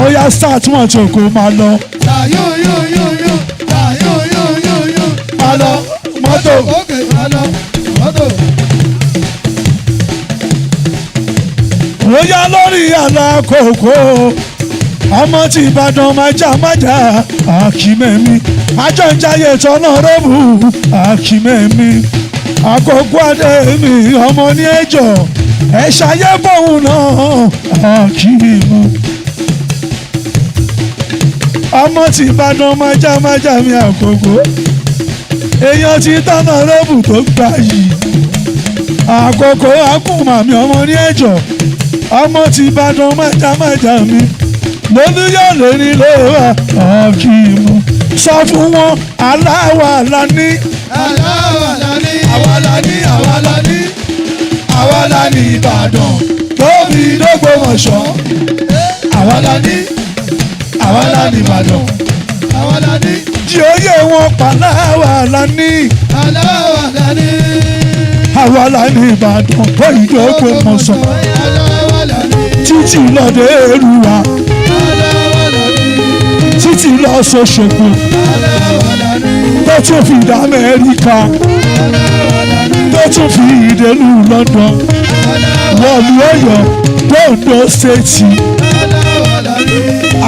ó yá start wọn tó kó máa lọ. Tàyó yó yó yó tàyó yó yó yó. Máa lọ mọ́tò. Òkè máa lọ mọ́tò. Ó yá lórí Alákòókò, ọmọ tí Ìbàdàn májámájá Akímẹ́mí, Ajọ́njáyé tọ́nà rọ́bù Akímẹ́mí, Àkókò adé mi ọmọ ní ẹjọ́, ẹ ṣayé bóun náà Akímú. Ọmọ tí Ìbàdàn májámájá mi Àkókò, èèyàn ti tọ́nà rọ́bù tó gbà yìí. Àkókò akúmàmí ọmọ ní ẹjọ́, ọmọ tí Ìbàdàn májámájá mi, lóníyàlè nílé wa ọ̀kìmù sọ fún wọn aláwa la ní. aláwa la ní. àwa la ní. àwa la ní. àwa la ní Ìbàdàn tóbi d'Ógbómọ̀ṣọ́. àwa la ní. àwa la ní Ìbàdàn. àwa la ní. jí oyè wọn pa aláwa la ní. aláwa la ní. àwa la ní Ìbàdàn tóbi d'Ógbómọ̀ṣọ́. aláwa la ní. títí lọ́dẹ Èrúwà. aláwa la ní. títí lọ s'Óṣogbo. aláwa la ní. tó tún fi dá Amẹ́ríkà. aláwa la ní. tó tún fi ìdèlú London. wọ̀lú Ọ̀yọ́ d'Ondo State. aláwa la ní.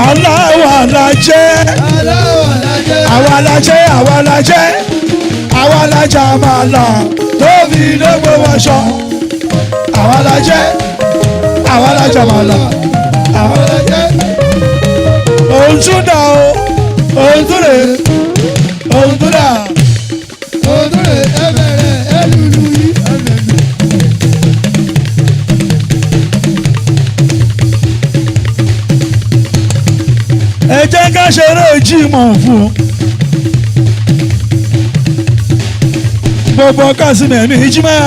aláwa la jẹ́. aláwa la jẹ́. àwa la jẹ́ àwa la jẹ́ àwa la jẹ́ àmàlà tóbi d'Ógbómọ̀ṣọ́. àwa la jẹ́ àwa la jẹ́ àmàlà àwa la jẹ́. òun tún dà o òun tún rè òun tún dà. òdúrè ẹbẹ̀rẹ̀ ẹlùlù yìí ẹbẹ̀rẹ̀. ẹ jẹ́ ká ṣeré Jímọ̀ fún un. gbogbo kásìmẹ̀ ní Jímọ̀.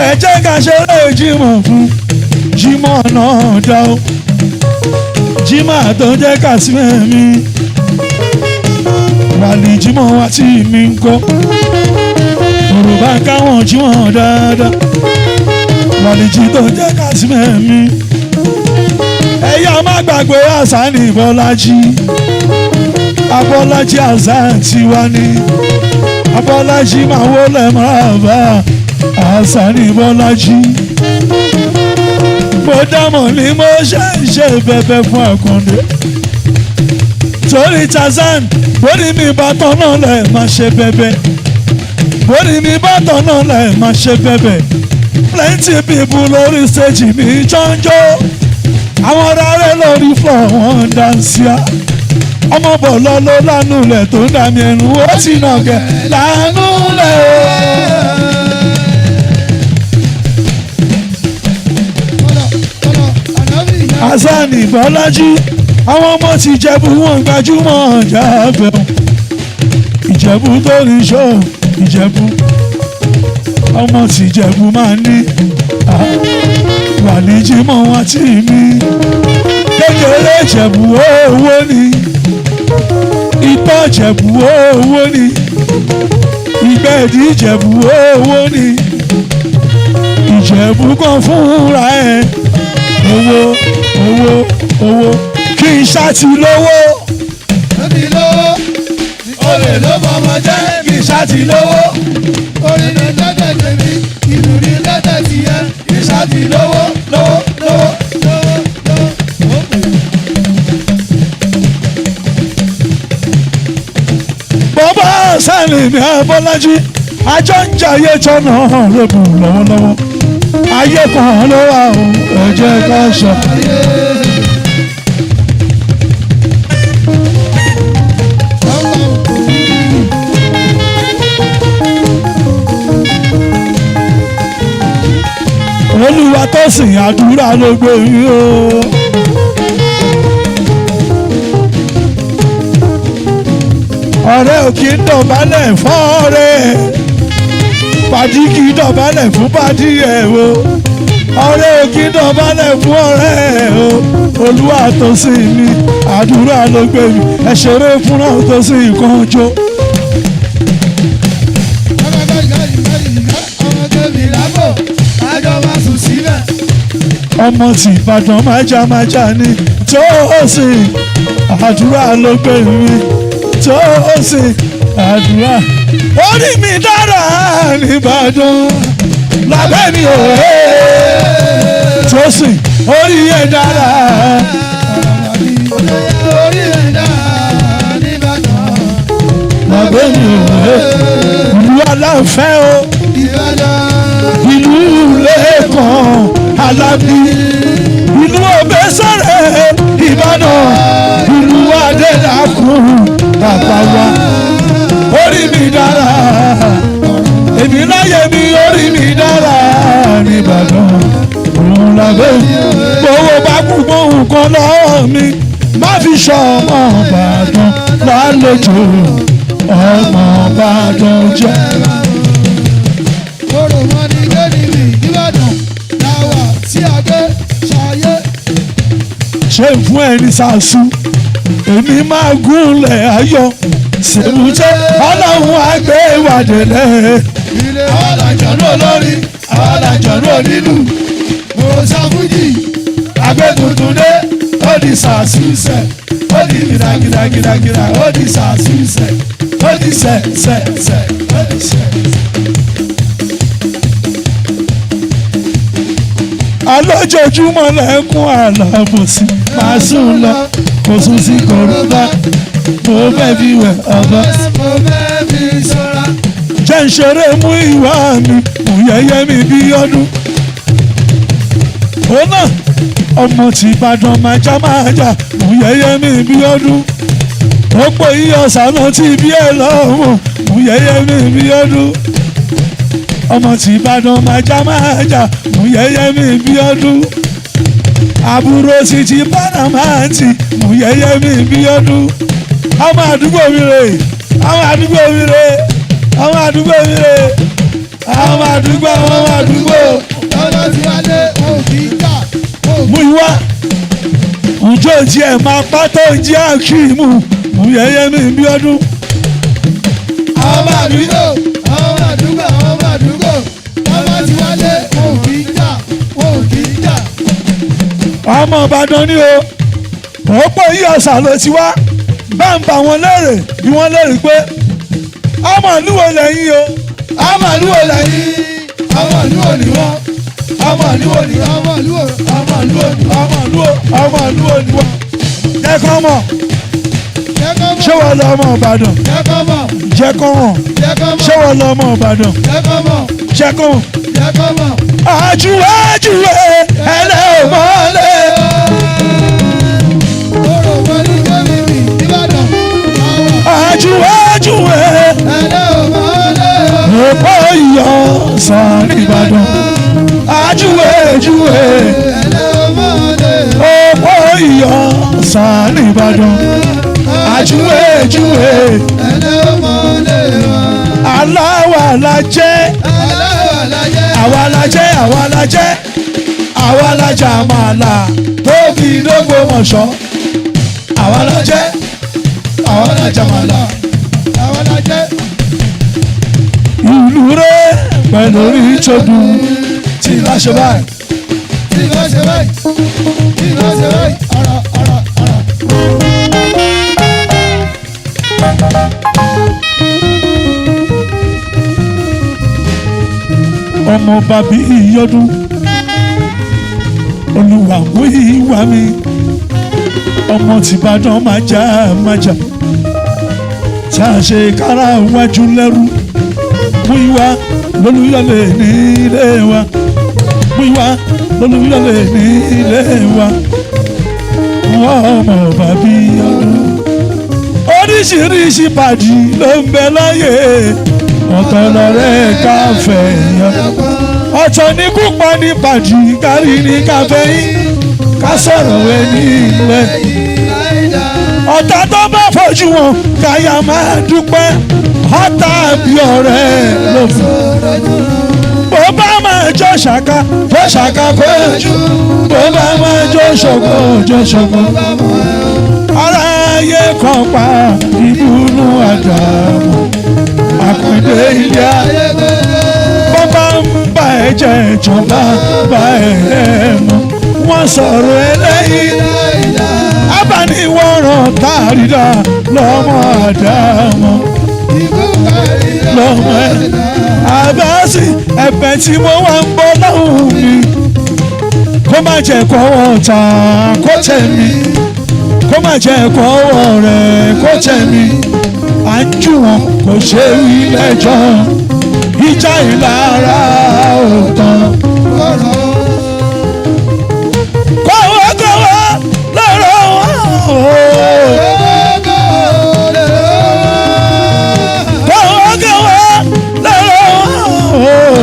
ẹ jẹ́ ká ṣeré Jímọ̀ fún un. Jímọ̀ náà dá o. Jímọ̀ tó jẹ́ kásìmẹ̀ mi. wàlí Jímọ̀ wá tí mi ń kọ́. Yorùbá káwọn Jímọ̀ dáadáa. wàlí jí tó jẹ́ kásìmẹ̀ mi. ẹ̀yà má gbàgbé Àsánì Bọ́lájí. Abọ́lájí Hasan tiwa ni. Abọ́lájí máa wọlé mọ́ra Àsánì Bọ́lájí. mo dámọ̀ ni mo ṣe bẹ̀bẹ̀ fún Àkàndé. torí Tarzan bórí mi bá tán náà lẹ̀ máa ṣe bẹ̀bẹ̀. bórí mi bá tán náà lẹ̀ máa ṣe bẹ̀bẹ̀. plenty people lórí stage mi jọ́njọ́. àwọn rárẹ lórí floor wọn dáńsíá. ọmọ bọ̀ lọ́lọ́ lánú lẹ̀ tó ń dàmí ẹnu ó ti nà gẹ̀ lánú lẹ̀ o. Àsánì Bọ́lájí àwọn ọmọ ti Ìjẹ̀bú wọn gbajúmọ̀ ọjà fẹ́. Ìjẹ̀bú tó ní ṣó Ìjẹ̀bú ọmọ ti Ìjẹ̀bú máa ní wàlí Jímọ̀ wá tí mi. kékeré Ìjẹ̀bú owó ni. Ìtọ́ Ìjẹ̀bú owó ni. Ìgbẹ́ẹ̀dì Ìjẹ̀bú owó ni. Ìjẹ̀bú kan fúnra ẹ̀ owó owó owó kí n ṣáàtì lówó. lóbi lówó olè ló fọmọ jẹ́ kí n ṣáàtì lówó. orin ní lẹ́tẹ̀ tèmi ìlú ní lẹ́tẹ̀ tìyẹ kí n ṣáàtì lówó lówó lówó. bọ́bá Àsánì mi Abọ́lájí àjọ ń jayé tọ́nà lóbù lọ́wọ́lọ́wọ́. ayé kan ló wà o ẹ jẹ́ ká ṣe. Olúwa tó sìn àdúrà ló gbé yín o. ọ̀rẹ́ ò kì í dọ̀bálẹ̀ fọ́ọ̀rẹ́. pàdí kì í dọ̀bálẹ̀ fún pàdí ẹ̀ o. ọ̀rẹ́ ò kì í dọ̀bálẹ̀ fún ọ̀rẹ́ ẹ̀ o. Olúwa tó sìn mi àdúrà ló gbé mi. ẹ ṣeré fúnra tó sìn kan jó. ọmọ tóbi lábò àjọ máa sùn síbẹ̀. ọmọ tí Ìbàdàn májámájá ni tó sìn àdúrà ló gbé mi. tó sìn àdúrà orí mi dára nìbàdàn lábẹ́ mi ò hé tó sìn orí ẹ̀ dára. orí ẹ̀ dára nìbàdàn lábẹ́ mi ò hé ìlú aláǹfẹ́ o Ìbàdàn ìlú lẹ́ẹ̀kan Alábí ìlú Òbésàrẹ̀ Ìbàdàn ìlú Adélakùn bàbá wa orí mi dára èmi láyé mi orí mi dára nìbàdàn òun làbẹ́ gbowó sọmọ Ìbàdàn lálejò ọmọ Ìbàdàn jẹ́. Kóró wọn ní Gẹ́nìbì Ìbàdàn láwà tí a gbé ṣayé. Ṣé fún ẹni sàṣù èmi máa gúnlẹ̀ ayọ̀ ṣèbùtẹ́ ọlọ́run àgbẹ̀ ìwádìílẹ̀. Ilé àwọn àjọ̀nú olórí àwọn àjọ̀nú onílù mo ṣàfùjì. Agbẹ́tuntun dé ó di sàṣùṣẹ̀ ó di gìdàgìdàgìdàgìdà ó di sàṣùṣẹ̀ ó di sẹ̀sẹ̀sẹ̀ ó di sẹ̀. Alójoojúmọ́ lẹ́kún àlàbòsí máa sùn lọ kò sùn sí kòróbá mo fẹ́ fi wẹ̀ ọ̀gá. Mo fẹ́ fi ṣọ́ra. Jẹ́ ń ṣeré mú ìwà mi mú yẹ́yẹ́ mi bí ọdún. Ó náà ọmọ tí Ìbàdàn máa já mú yẹ́yẹ́ mi bí ọdún. Ó pò iyọ̀ sànà tí bí ẹ lọ́wọ́ mú yẹ́yẹ́ mi bí ọdún. Ọmọ tí Ìbàdàn máa já mú yẹ́yẹ́ mi bí ọdún. Àbúrò sì ti Bádámáàtì mú yẹ́yẹ́ mi bí ọdún. Àwọn àdúgbò mi rè àwọn àdúgbò mi rè àwọn àdúgbò mi rè àwọn àdúgbò àwọn àdúgbò. Lọ́dọ̀ tí wá lé òbí jà. Mú ìwá ǹjọ́ ìjì ẹ̀ máa pátá ìjì àkíìmù mú yẹ́yẹ́ mi bí ọdún. Àwọn àdúgbò àwọn àdúgbò àwọn àdúgbò. Lọ́dọ̀ tí wá lé òbí jà òbí jà. Ọmọ Ìbàdàn ni o òpó yí ọ̀sà ló ti wá bá ń bà wọ́n léèrè bí wọ́n léèrè pé ọmọ ìlúwo lẹ́yìn o. Ọmọ ìlúwo lẹ́yìn ọmọ ìlúwo ni wọ́n. Ọmọ ìlúwo ni wọ́n. Ọmọ ìlúwo ọmọ ìlúwo ọmọ ìlúwo ni wọ́n. Jẹ́ kọ́ mọ̀ jẹ́kọ́ mọ̀ ṣé wọ́n lọ ọmọ Ìbàdàn. jẹ́kọ́ mọ̀ Jẹ́ kọ́ mọ̀ jẹ́kọ́ mọ̀ ṣé wọ́n lọ ọmọ Ìbàdàn. jẹ́kọ́ mọ̀ Jẹ́ kọ́ mọ̀. jẹ́kọ́ mọ̀. Àjùwájùwé ẹlẹ́mọ̀lẹ́. Kóró wọn ní Gẹ́nìbì Ìbàdàn láwà Àjùwájùwé ẹlẹ́mọ̀lẹ́. òpó iyọ̀ sàn Ìbàdàn. Àjùwéjùwé ẹlẹ́mọ̀lẹ́. òpó iyọ̀ sàn Ìbàdàn. Àjùwéjùwé ẹlẹ́mọ̀lẹ́ wa. aláwa la jẹ́ aláwàláyé. àwa la jẹ́ àwa la jẹ́ àwa la jà màlà tó fi dógbòmọ̀ṣọ́. Àwa la jẹ́ àwa la jà màlà. àwàlájé. Ìlú rẹ̀ pẹ̀lú orí ìtọ́jú tí láṣẹ báyìí. tí ló ṣe báyìí tí ló ṣe báyìí ọ̀rọ̀ ọ̀rọ̀ ọ̀rọ̀. Ọmọ bàbí ìyọdún Olúwa mú ìwà mi ọmọ tìbàdàn májà tá a ṣe kára wájú lẹ́rú mú ìwà lólúyọ̀lẹ̀ nílé wa mú ìwà lólúyọ̀lẹ̀ nílé wa wọ́n ọmọ bàbí ìyọdún. Oríṣiríṣi pàdí ló ń bẹ láyé ọ̀tọ̀ lọ́rẹ́ káfẹ́ yan ọ̀tọ̀ ní kúpa ní pàdí kárí ní káfẹ́ yín ká sọ̀rọ̀ wẹ ní ilẹ̀ ọ̀tá tó bá fojú wọn káyà máa dúpẹ́ ọ̀tá bí ọ̀rẹ́ ló fún bó bá máa jó ṣàká tó ṣàká kojú bó bá máa jó ṣògo jó ṣògo aráyé kan pa ìbùnú àdàmú àkàndé ilé ayé bó bá ń bá ẹ jẹ ìjọba bá ẹ lẹ́nu wọ́n sọ̀rọ̀ eléyìí abániwọ̀ràn tàrídà lọ́mọ àdámọ́ lọ́mọ ẹ̀ àbáṣì ẹ̀bẹ̀ tí mo wá ń bọ́ lọ́hùn mi kó má jẹ́ kọ́wọ́ ta kó tẹ̀ mí kó má jẹ́ kọ́wọ́ rẹ̀ kó tẹ̀ mí à ń jù wọn kò ṣe wí lẹ́jọ́ ìjà ìlara òótọ́. Kọ́wọ́kọ́wọ́ lọ́rọ̀ wọn. Kọ́wọ́kọ́wọ́ lọ́rọ̀ wọn.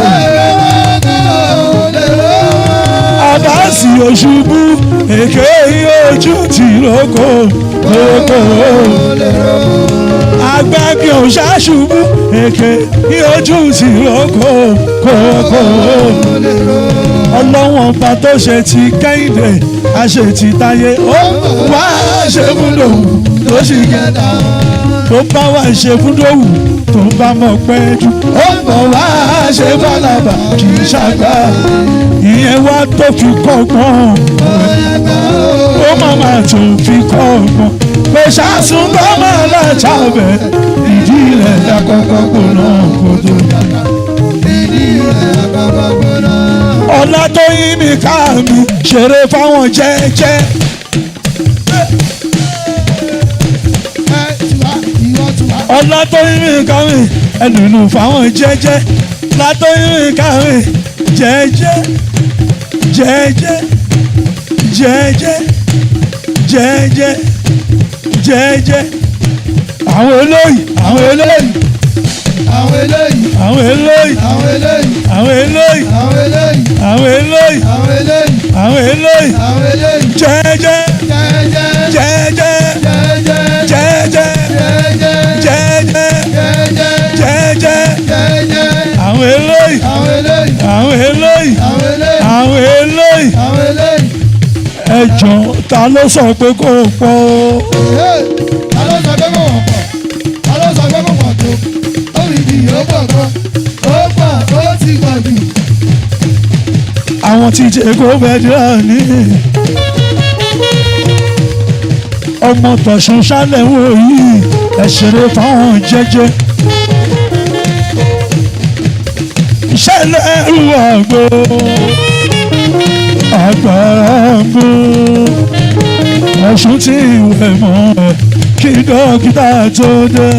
Àbáṣì yóò ṣubú èké ojú tí lóko lóko agbági ò ṣàṣubú èké ojú tí lóko kókó ọlọ́wọ́n bá tó ṣe ti kẹ́hìndé àṣẹ ti táyé ó wá ṣe fún lòun tó sì kẹta tó bá wà ṣe fún lòun tó bá mọ̀ pẹ́ jù ó bọ̀ wá ṣe bálàbà kì í ṣàgbá ìyẹn wá tó fi kọ́gbọ́n ó máa tó fi kọ́gbọ́n pé ṣáàsùn tó máa lájà bẹ̀ ìdí rẹ̀ dákọ́kọ́ gbóná kó tó dàgbà. ọ̀la tó yí mi ká mi ṣeré fáwọn jẹ́jẹ́. ọ̀la tó yí mi ká mi ẹlùlù fáwọn jẹ́jẹ́. ọ̀la tó yí mi ká mi jẹ́jẹ́ jẹ́jẹ́ jẹ́jẹ́ jẹ́jẹ́ jẹ́jẹ́. àwọn eléyìí àwọn eléyìí àwọn eléyìí àwọn eléyìí àwọn eléyìí àwọn eléyìí àwọn eléyìí àwọn eléyìí àwọn eléyìí àwọn eléyìí àwọn eléyìí jẹ́jẹ́ jẹ́jẹ́ jẹ́jẹ́ jẹ́jẹ́ jẹ́jẹ́ jẹ́jẹ́ jẹ́jẹ́ jẹ́jẹ́ jẹ́jẹ́ jẹ́jẹ́ àwọn eléyìí àwọn eléyìí àwọn eléyìí àwọn eléyìí àwọn eléyìí àwọn eléyìí. ẹjọ́ ta ló sọ pé kò pọ̀ o. Ta ló sọ pé kò wọ́n pọ̀? Ta ló sọ pé kò pọ̀ tó? Ó rí bí ó pọ̀ gan. Ó pọ̀ ó ti pọ̀ jù. àwọn tí jẹ́ kó bẹ́ẹ̀ dira ní. ọmọ tọ̀sùn ṣálẹ̀ wò yìí ẹ ṣeré fáwọn jẹ́jẹ́. ṣẹlẹ̀ ẹrù àgbo agbára gbó ọ̀ṣun tí ìwẹ̀ mọ́ ẹ kí dókítà tó dé.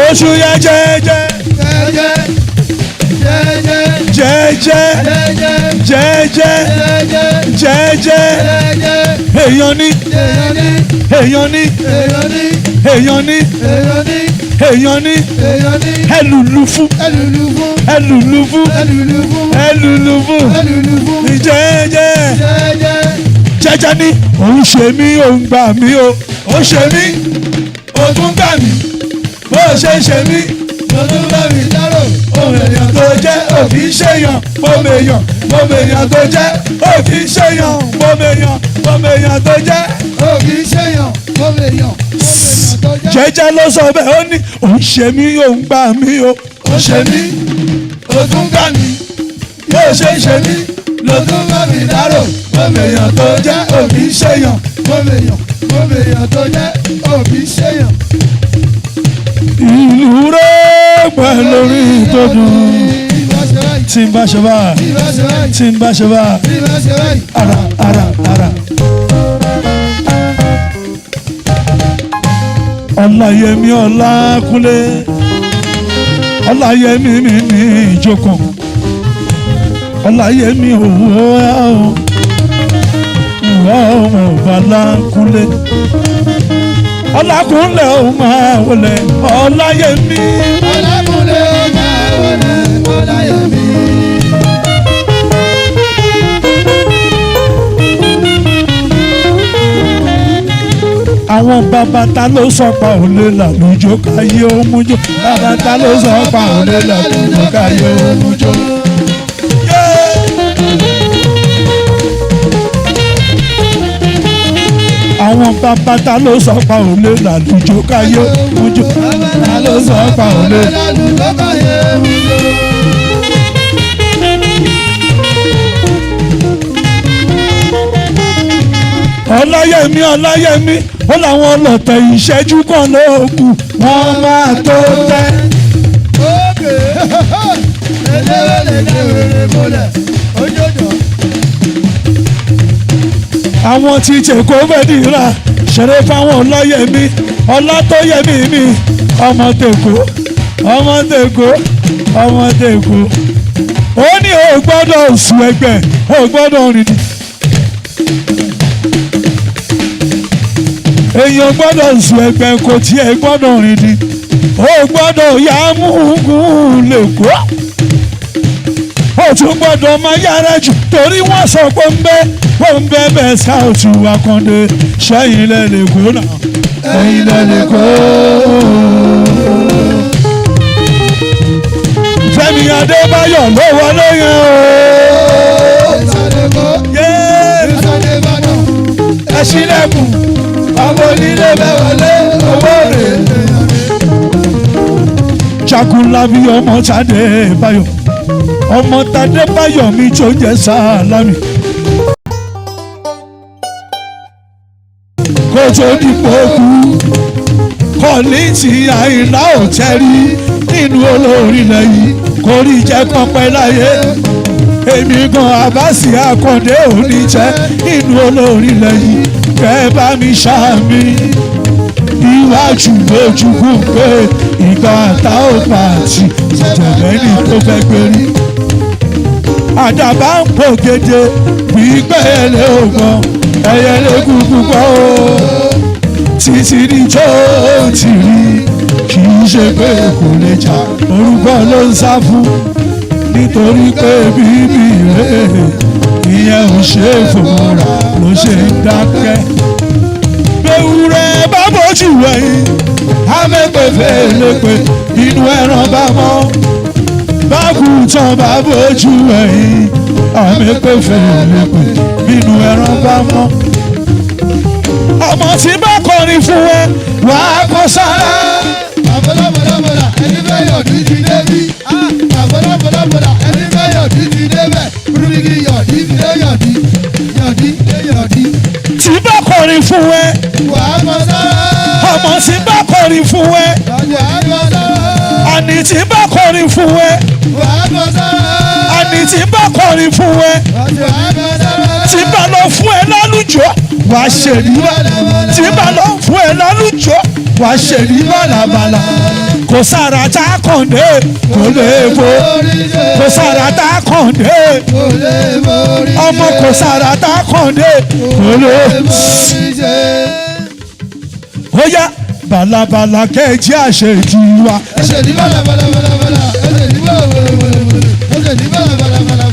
oṣù yẹ jẹ́jẹ́ Jẹ́jẹ́ jẹ́jẹ́ jẹ́jẹ́ jẹ́jẹ́ jẹ́jẹ́ jẹ́jẹ́ jẹ́jẹ́ jẹ́jẹ́. èèyàn ní Èèyàn ní èèyàn ní èèyàn ní èèyàn ní èèyàn ní èèyàn ní èèyàn ní. ẹlùlù fún Ẹlùlù fún ẹlùlù fún ẹlùlù fún ẹlùlù fún ẹlùlù fún. jẹ́jẹ́ Jẹ́jẹ́ jẹ́jẹ́ ní òun ṣe mí òun gbà mí o òun ṣe mí òun tún gbà mí bó ṣe ṣe mí lọ́dún bá mi dárò. òun èèyàn tó jẹ́ òbí ṣèyàn mọ́mèèyàn tó jẹ́ òbí ṣèyàn mọ́mèèyàn tó jẹ́. Òbí ṣèyàn mọ́mèèyàn tó jẹ́. jẹ́jẹ́ ló sọ bẹ́ẹ̀ ó ní òun ṣe mí òun gbà mí o Ó ṣe mí, ó tún gbà mí. bó ṣe ṣe mí Lọ́dún bá mi dárò. mọ́mèèyàn tó jẹ́ òbí ṣèyàn. Mọ́mèèyàn tó jẹ́ òbí ṣèyàn. ìlú rẹ̀ pẹ̀lú orí tó dùn. Ìbá ṣe báyìí, tí n bá ṣe bá ìbá ṣe báyìí, tí n bá ṣe bá ìbá ṣe báyìí. ara. ọláyẹmí ọlákúnlé ọláyẹmí mi ní ìjókòó ọláyẹmí òwò ọmọ ọbalákúnlé ọlákúnlé ó máa wọlé ọláyẹmí. Ọlákúnlé máa wọlé Ọláyẹmí. àwọn bàbá ta ló sọ pa òlé làlùjọ káyé ó mújó bàbá ta ló sọ pa òlé làlùjọ káyé ó mújó. àwọn bàbá ta ló sọ pa òlé làlùjọ káyé ó mújó bàbá ta ló sọ pa òlé. Lálùjọ káyé ó mújó. ọláyẹmí ó làwọn ọlọ́tẹ̀ ìṣẹ́jú kan ló kù wọ́n máa tó tẹ́. Ókè lédèrè mọ́lẹ̀ ojoojó. àwọn tí tèkó fẹ́dìrà ṣeré fáwọn ọláyẹmí ọlátọ́yẹmí mi ọmọ tèkó ó ní o gbọ́dọ̀ sùn ẹgbẹ́ o gbọ́dọ̀ rìn ní. èèyàn gbọ́dọ̀ sùn ẹgbẹ́ kò tiẹ̀ gbọ́dọ̀ rìn ní. o gbọ́dọ̀ yá múgùn lẹ́kọ́ ó tún gbọ́dọ̀ máa yára jù torí wọ́n sọ pọ́ńbẹ́ bẹ́ẹ̀ skáùtù Akande ṣẹ́yìn lẹ́lẹ́kọ́ náà ẹ̀yìn lẹ́lẹ́kọ́. Fẹ́mi Adébáyọ̀ ló wọlé yẹn o. Ẹ ṣílẹ̀kùn ọmọ onílé bẹ́ẹ̀ wọlé owó rẹ̀. Jagunlabi ọmọ Tadébáyọ̀ ọmọ Tadébáyọ̀ mi tó jẹ́ Sálámì. Kó tó dìpọ̀ kú Kọ́lìntì Àyìnlá ò tẹ́rí nínú olórin lẹ́yìn kò rí jẹ́ pọ́npẹ́ láyé. Èmi gan Àbáàsì Àkàndé òní jẹ́ nínú olórin lẹ́yìn kẹ́ bá mi ṣàmì. Iwájú lójúkú pé ìgbà tá ò pàtì ìjẹ̀lẹ́ni tó fẹ́ gbérí. Àdàbà ń pò gèdè gbígbẹ́ ẹlẹ́ ògbọ́n ẹyẹlé kúkú gbọ́ o. Títí ní tó ti rí kì í ṣe pé kò lè jà orúkọ ló ń sá fún nítorí pé bíbí rẹ̀ ìyẹn ò ṣe é fòmọ́ra ló ṣe ń dákẹ́. Ewúrẹ́ bá bójú wẹ̀yìn amẹ́pẹ̀fẹ́ lépe inú ẹran bá mọ́ bágùntàn bá bójú wẹ̀yìn amẹ́pẹ̀fẹ́ lépe inú ẹran bá mọ́. Ọmọ tí bá kọrin fún ẹ wàá kọ sára. Àbọ̀dàbọ̀dàbọ̀dà ẹni fẹ́ yọ̀dí ti débí. Àbọ̀dàbọ̀dàbọ̀dà ẹni fẹ́ yọ̀dí ti débẹ̀. Burúkú yọ̀dí ti dé yọ̀dí. Yọ̀dí dé yọ̀dí. Tí bá kọrin fún ẹ. Wàá kọ sára. Ọmọ tí bá kọrin fún ẹ. Wàá kọ sára. Àní tí bá kọrin fún ẹ. Wàá kọ sára. Àní tí bá kọrin fún ẹ. Wàá kọ sára. Tí bá lọ fún ẹ lálùjọ wàá ṣèlú. Tí bá lọ fún ẹ lálùjọ wàá ṣèlú bàlàbàlà. Kò sára tá a kàn dé kò lè bo. Kò sára tá a kàn dé ọmọ kò sára tá a kàn dé kò lè. Ó yá bàlàbàlà kẹ́ẹ̀jì àṣejì wa. Ẹsẹ̀ ní bàlàbàlàbàlà ẹsẹ̀ ní bàlàbàlàbàlà ẹsẹ̀ ní bàlàbàlàbàlà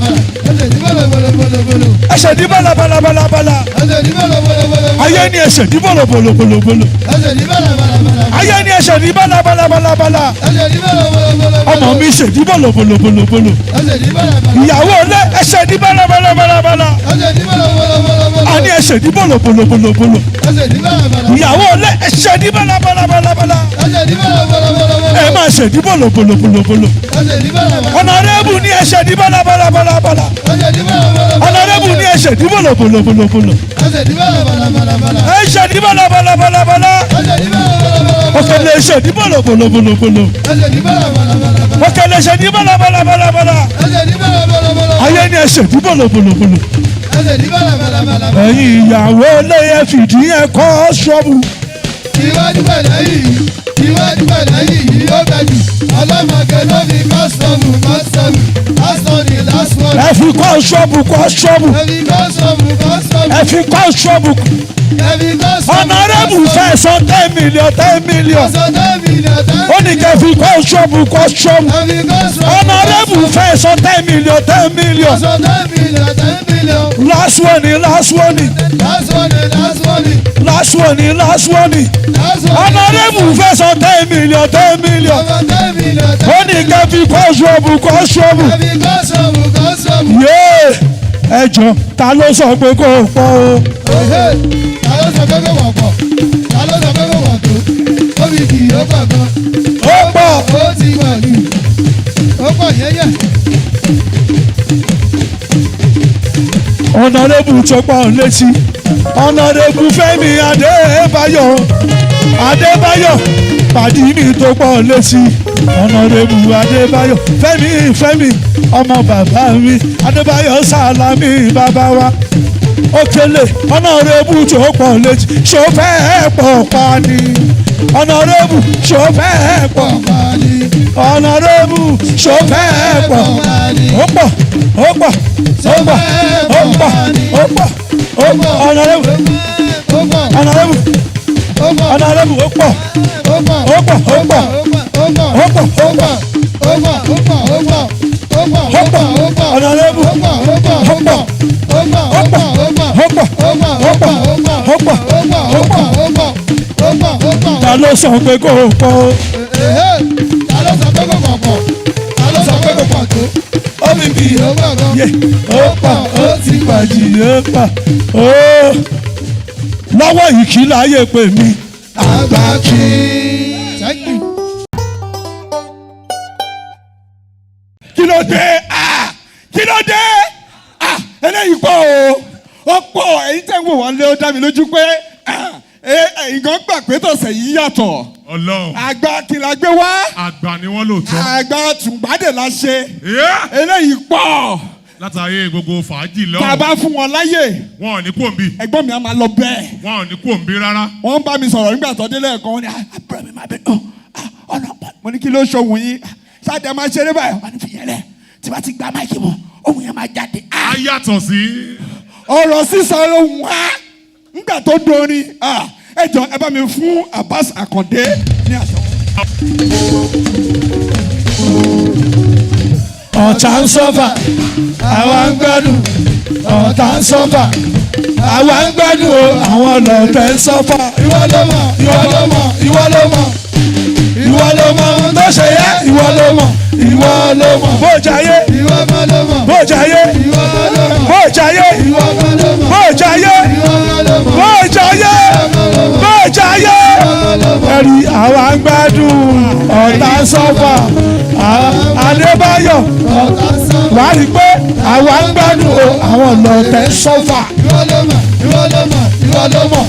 ẹsẹ̀ ní bàlàbàlàbàlà. Ẹsẹ̀ ní bàlàbàlàbàlà. Ẹsẹ̀ ní bàlàbàlàbàlà. Ayé ni ẹsẹ̀ ní bọ̀lọ̀bọ̀lọ̀bọ̀lọ̀. Ẹsẹ̀ ní bàlàbàlàbàlà. Ayé ni ẹsẹ̀ ní bàlàbàlàbàlà. Ẹsẹ̀ ní bàlàbàlàbàlà. Ọmọ mi ṣe ní bọ̀lọ̀bọ̀lọ̀bọ̀lọ̀. Ẹsẹ̀ ní bàlàbàlàbàlà. Ìyàwó ilé ẹsẹ̀ ní bàlàbàlàbàlà. Ẹsẹ̀ ní bàlàbàlàbàlà. Àní ẹsẹ̀ ní bọ̀lọ̀bọ̀lọ̀bọ̀lọ̀. Ẹsẹ̀ ní bàlàbàlàbàlà. Ìyàwó ilé ẹsẹ̀ ní bàlàbàlàbàlà. Ẹsẹ̀ ní bàlàbàlàbàlà. Ẹ máa ṣe ní bọ̀lọ̀bọ̀lọ̀bọ̀lọ̀. Ẹsẹ̀ ní bàlàbàlàbàlà. Ọ̀nàrẹ́bù ní ẹsẹ̀ ní bàlàbàlàbàlà. Ẹsẹ̀ ní bàlàbàlàbàlà. Ọ̀nàrẹ́bù ní ẹsẹ̀ ní bọ̀lọ̀bọ̀lọ̀bọ̀lọ̀. Ẹsẹ̀ ní bàlàbàlàbàlà. Ẹsẹ̀ ní bàlàbàlàbàlà. Ẹsẹ̀ ní bàlàbàlàbàlà. Òkèlè ẹsẹ̀ ní bọ̀lọ̀bọ̀lọ̀bọ̀lọ̀. Ẹsẹ̀ ní bàlàbàlàbàlà. Òkèlè ẹsẹ̀ ní bàlàbàlàbàlà. Ẹsẹ̀ ní bàlàbàlàbàlà. Ayé ni ẹsẹ̀ ní bọ̀lọ̀bọ̀lọ̀bọ̀lọ̀. Ẹsẹ̀ ní bàlàbàlàbàlà. Ẹ̀yin ìyàwó ilé ẹ fìdí ẹ kọ́ ṣọ́ọ̀bù. Iwájú pẹ̀lẹ́ yìí, iwájú pẹ̀lẹ́ yìí yóò ga jù. Ọlọ́mọge ló fi kọ́sọ̀mù kọ́sọ̀mù. Kọ́sọ̀mù last one. Ẹ fi kọ́ ṣọ́ọ̀bù kọ́ ṣọ́ọ̀bù. Ẹ fi kọ́sọ̀mù kọ́sọ̀mù. Ẹ fi kọ́ ṣọ́ọ̀bù. Ẹ fi kọ́sọ̀mù. Ọ̀nàrẹ́bù fẹ́ san 10 million 10 million. Kọ́sọ̀ 10 million 10 million. Ó ní kẹ́ fi kọ́ ṣọ́ọ̀bù kọ́ ṣọ́ọ̀bù. Ẹ fi kọ́sọ̀mù. Ọ̀nàrẹ́bù fẹ́ san 10 million 10 million. Kọ́sọ̀ 10 million 10 million. Last one ni last one ni Last one, last one, last one ni last one ni. last one. Ọ̀nàrẹ́bù fẹ́ san 10 million 10 million. Kọ́sọ̀ 10 million 10 Ó ní kẹ́ fi kọ́ ṣọ́ọ̀bù kọ́ ṣọ́ọ̀bù. Ẹ fi kọ́sọ̀mù kọ́sọ̀mù. Yéé ẹ jọ ta ló sọ pé kò pọ̀ o. Òhè, ta ló sọ pé kò wọ̀ pọ̀? Ta ló sọ pé kò wọ̀ tó? Ó fi kì í ó pọ̀ gan. Ó pọ̀. Ó ti wọ̀ jù. Ó pọ̀ yẹ́yẹ́. Ọ̀nàrẹ́bù tó pọ̀ létí. Ọ̀nàrẹ́bù Fẹ́mi Adébáyọ̀. Adébáyọ̀ pàdí mi tó pọ̀ létí. Ọ̀nàrẹ́bù Adébáyọ̀ Fẹ́mi ọmọ bàbá mi. Adébáyọ̀ Sálámì bàbá wa. Òkèlè Ọ̀nàrẹ́bù tó pọ̀ létí. Ṣòfẹ́ pọ̀ pa ni. Ọ̀nàrẹ́bù ṣòfẹ́ pọ̀. Ọ̀nàrẹ́bù ṣòfẹ́ pọ̀. Ó pọ̀ ó pọ̀ ó pọ̀ ó pọ̀ ó pọ̀ ó pọ̀ Ọ̀nàrẹ́bù Ọ̀nàrẹ́bù Ọ̀nàrẹ́bù ó pọ̀ ó pọ̀ ó pọ̀ ó pọ̀ ó pọ̀ ó pọ̀. Ọ̀nàrẹ́bù ló sọ pé kò pọ̀ ta ló sọ pé kò pọ̀ pọ̀ ta ló sọ pé kò pọ̀ tó ó mi bì ó pọ̀ gan ó pọ̀ ó ti pàjì ó pọ̀ ó lọ́wọ́ ìkíláyè pè mí. àgbà kí. Thank you. kí ló dé kí ló dé eléyìí pọ̀ o ó pọ̀ èyí tẹ́ ń wò wọ́n lé ó dá mi lójú pé ẹ̀yin kan gbà pé tọ̀sẹ̀ yìí yàtọ̀ Ọlọ́run. àgbà kí la gbé wá Àgbà ni wọ́n lóòótọ́. àgbà tùǹgbàdè la ṣe Yeah. eléyìí pọ̀ Látàrí gbogbo fàájì tá a lọ́wọ́. bá fún wọn láyè Wọn ò ní kòǹbì. ẹ̀gbọ́n mi á máa lọ bẹ́ẹ̀ Wọn ò ní kòǹbì rárá. wọ́n bá mi sọ̀rọ̀ nígbà tó délé ẹ̀kan wọn ni àbúrò mi máa bẹ ọlọ́pàá mo ní kí ló ṣohun yín ṣáàdì ẹ máa ṣeré báyìí wọn ni fi yẹn lẹ tí bá ti gba máìkì mọ ohun yẹn máa jáde. A yàtọ̀ sí. ọ̀rọ̀ sísọ ohun wá nígbà tó dorin ẹ jọ ẹ bá mi fún Abbas Akande ní àtẹwọ́. ọ̀tá ń sọ́fà àwa ń gbádùn ọ̀tá ń sọ́fà àwa ń gbádùn o àwọn ọlọ́tẹ̀ ń sọ́fà. ìwọ ló mọ̀ ìwọ ló mọ̀ ìwọ ló mọ̀ ìwọ ló mọ ohun tó ṣe yẹ ìwọ ló mọ ìwọ ló mọ bó jayé ìwọ kan ló mọ̀ bó jayé ìwọ kan ló mọ̀ bó jayé ìwọ kan ló mọ̀ bó jayé ìwọ kan ló mọ̀ bó jayé bó jayé ẹ̀rí àwa ń gbádùn ọ̀tá ń sọ́fà Adébáyọ̀ ọ̀tá sán. wàá rí i pé àwa ń gbádùn o àwọn ọlọ́tẹ̀ ń sọ́fà. ìwọ ló mọ̀ ìwọ ló mọ̀ ìwọ ló mọ̀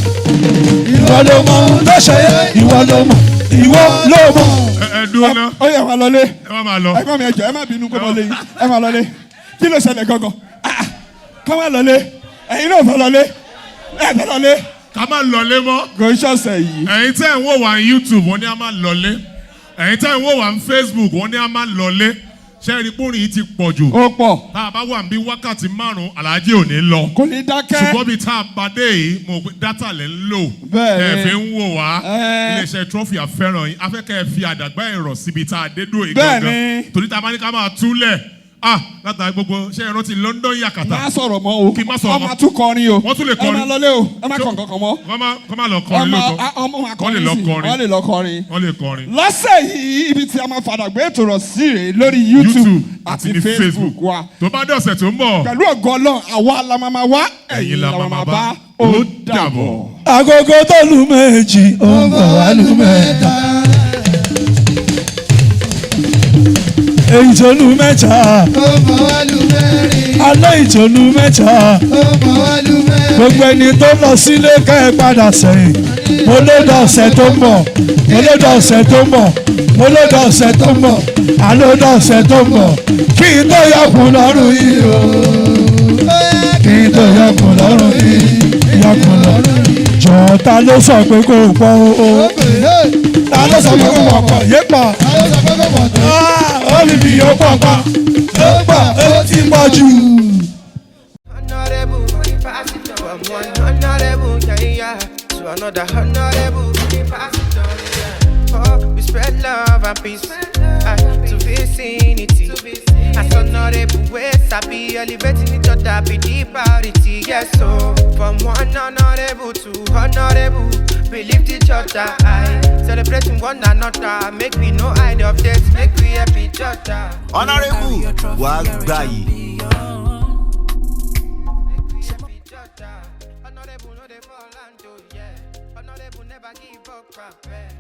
ìwọ ló mọ ohun tó ṣe yẹ ìwọ ló mọ ìwọ ló mọ. Ẹ dúró ná. ó yẹ wá lọlé Ẹ má máa lọ. ẹ̀gbọ́n mi ẹ jọ ẹ má bínú pé mo lè yín ẹ má lọlé kí ló ṣẹlẹ̀ gangan kọ́ má lọlé ẹ̀yin náà fẹ́ lọlé ẹ fẹ́ lọlé Ká má lọlé mọ́. kò ń ṣọ̀sẹ̀ yìí. Ẹ̀yin tẹ́ ń wò wá ní YouTube wọ́n ní a máa lọlé. Ẹ̀yin tẹ́ ń wò wá ní Facebook wọ́n ní a máa lọlé. Ṣé ẹ rí púrìn yìí ti pọ̀ jù? ó pọ̀ Tá a bá wà bí wákàtí márùn-ún Alhaji ò ní lọ. kò ní dákẹ́. Ṣùgbọ́n bí tá a bá dé yìí mo pé dátà lẹ̀ ń lò. Bẹ́ẹ̀ ni. Ẹ fi ń wò wá. Ẹ́. Iléeṣẹ́ Trophy àfẹ́ràn yín. Afẹ́kẹ́ fi àdàgbà ẹ̀rọ síbi tá a dé dúró yìí Bẹ́ẹ̀ gangan. ni. Torí tá a bá ní ká máa túlẹ̀. Látàrí gbogbo ṣé ẹ rántí London Yakata? má sọ̀rọ̀ mọ́ o Kí n má sọ̀rọ̀ mọ́. ọmọ tún kọrin o Wọ́n tún lè kọrin. ẹ má lọlé o ẹ má kàn kankan mọ́ Kọ́ má lọ kọrin lóòótọ́. ọmọ máa Kọ́ lè kọrin lọ sí kọrin. wọ́n lè lọ kọrin. Wọ́n lè kọrin. lọ́sẹ̀ yìí ibi tí a máa fàdà gbé ètò rọ̀ sí rèé lórí YouTube àti ní Facebook wa Tó bá dọ̀sẹ̀ tó ń bọ̀. pẹ̀lú ògo Ọlọ́run àwa la máa wá Ẹ̀yin la máa bá. Ó dàbọ̀. agogo tó lu méjì ó ń bọ̀ wá lu mẹ́ta. èyí tó lu mẹ́ta ó mọ̀ wá lù mẹ́rin alẹ́ ìtòlú mẹ́ta ó mọ̀ wá lù mẹ́rin. gbogbo ẹni tó lọ sílé kẹ́ ẹ padà sẹ́yìn mo ló dọ̀sẹ̀ tó ń bọ̀ mo ló dọ̀sẹ̀ tó ń bọ̀ mo ló dọ̀sẹ̀ tó ń bọ̀ àló dọ̀sẹ̀ tó ń bọ̀ kí n tó yọkùn lọ́rùn yìí o kí n tó yọkùn lọ́rùn yìí yọkùn lọ́rùn yìí jọ̀ọ́ ta ló sọ pé kò pọ̀ o ta ló sọ pé kò pọ̀ yé pọ̀ ó ní bí yóò pọ̀ pọ̀ ó pọ̀ ó ti pọ̀ jù. Honorable, pass it on. From one honorable, yeah, to another honorable, pass it on, yeah. Oh, we spread love and peace to vicinity. As honorable ways, I be elevating each other, be the priority, yes. So from one honorable to honorable, we lift each other high, celebrating one another. Make we no hide of this, make we help each other. Honorable wàá gbà yìí. Honorable, no they fall and do, yeah. Honorable, never give up, crap, yeah.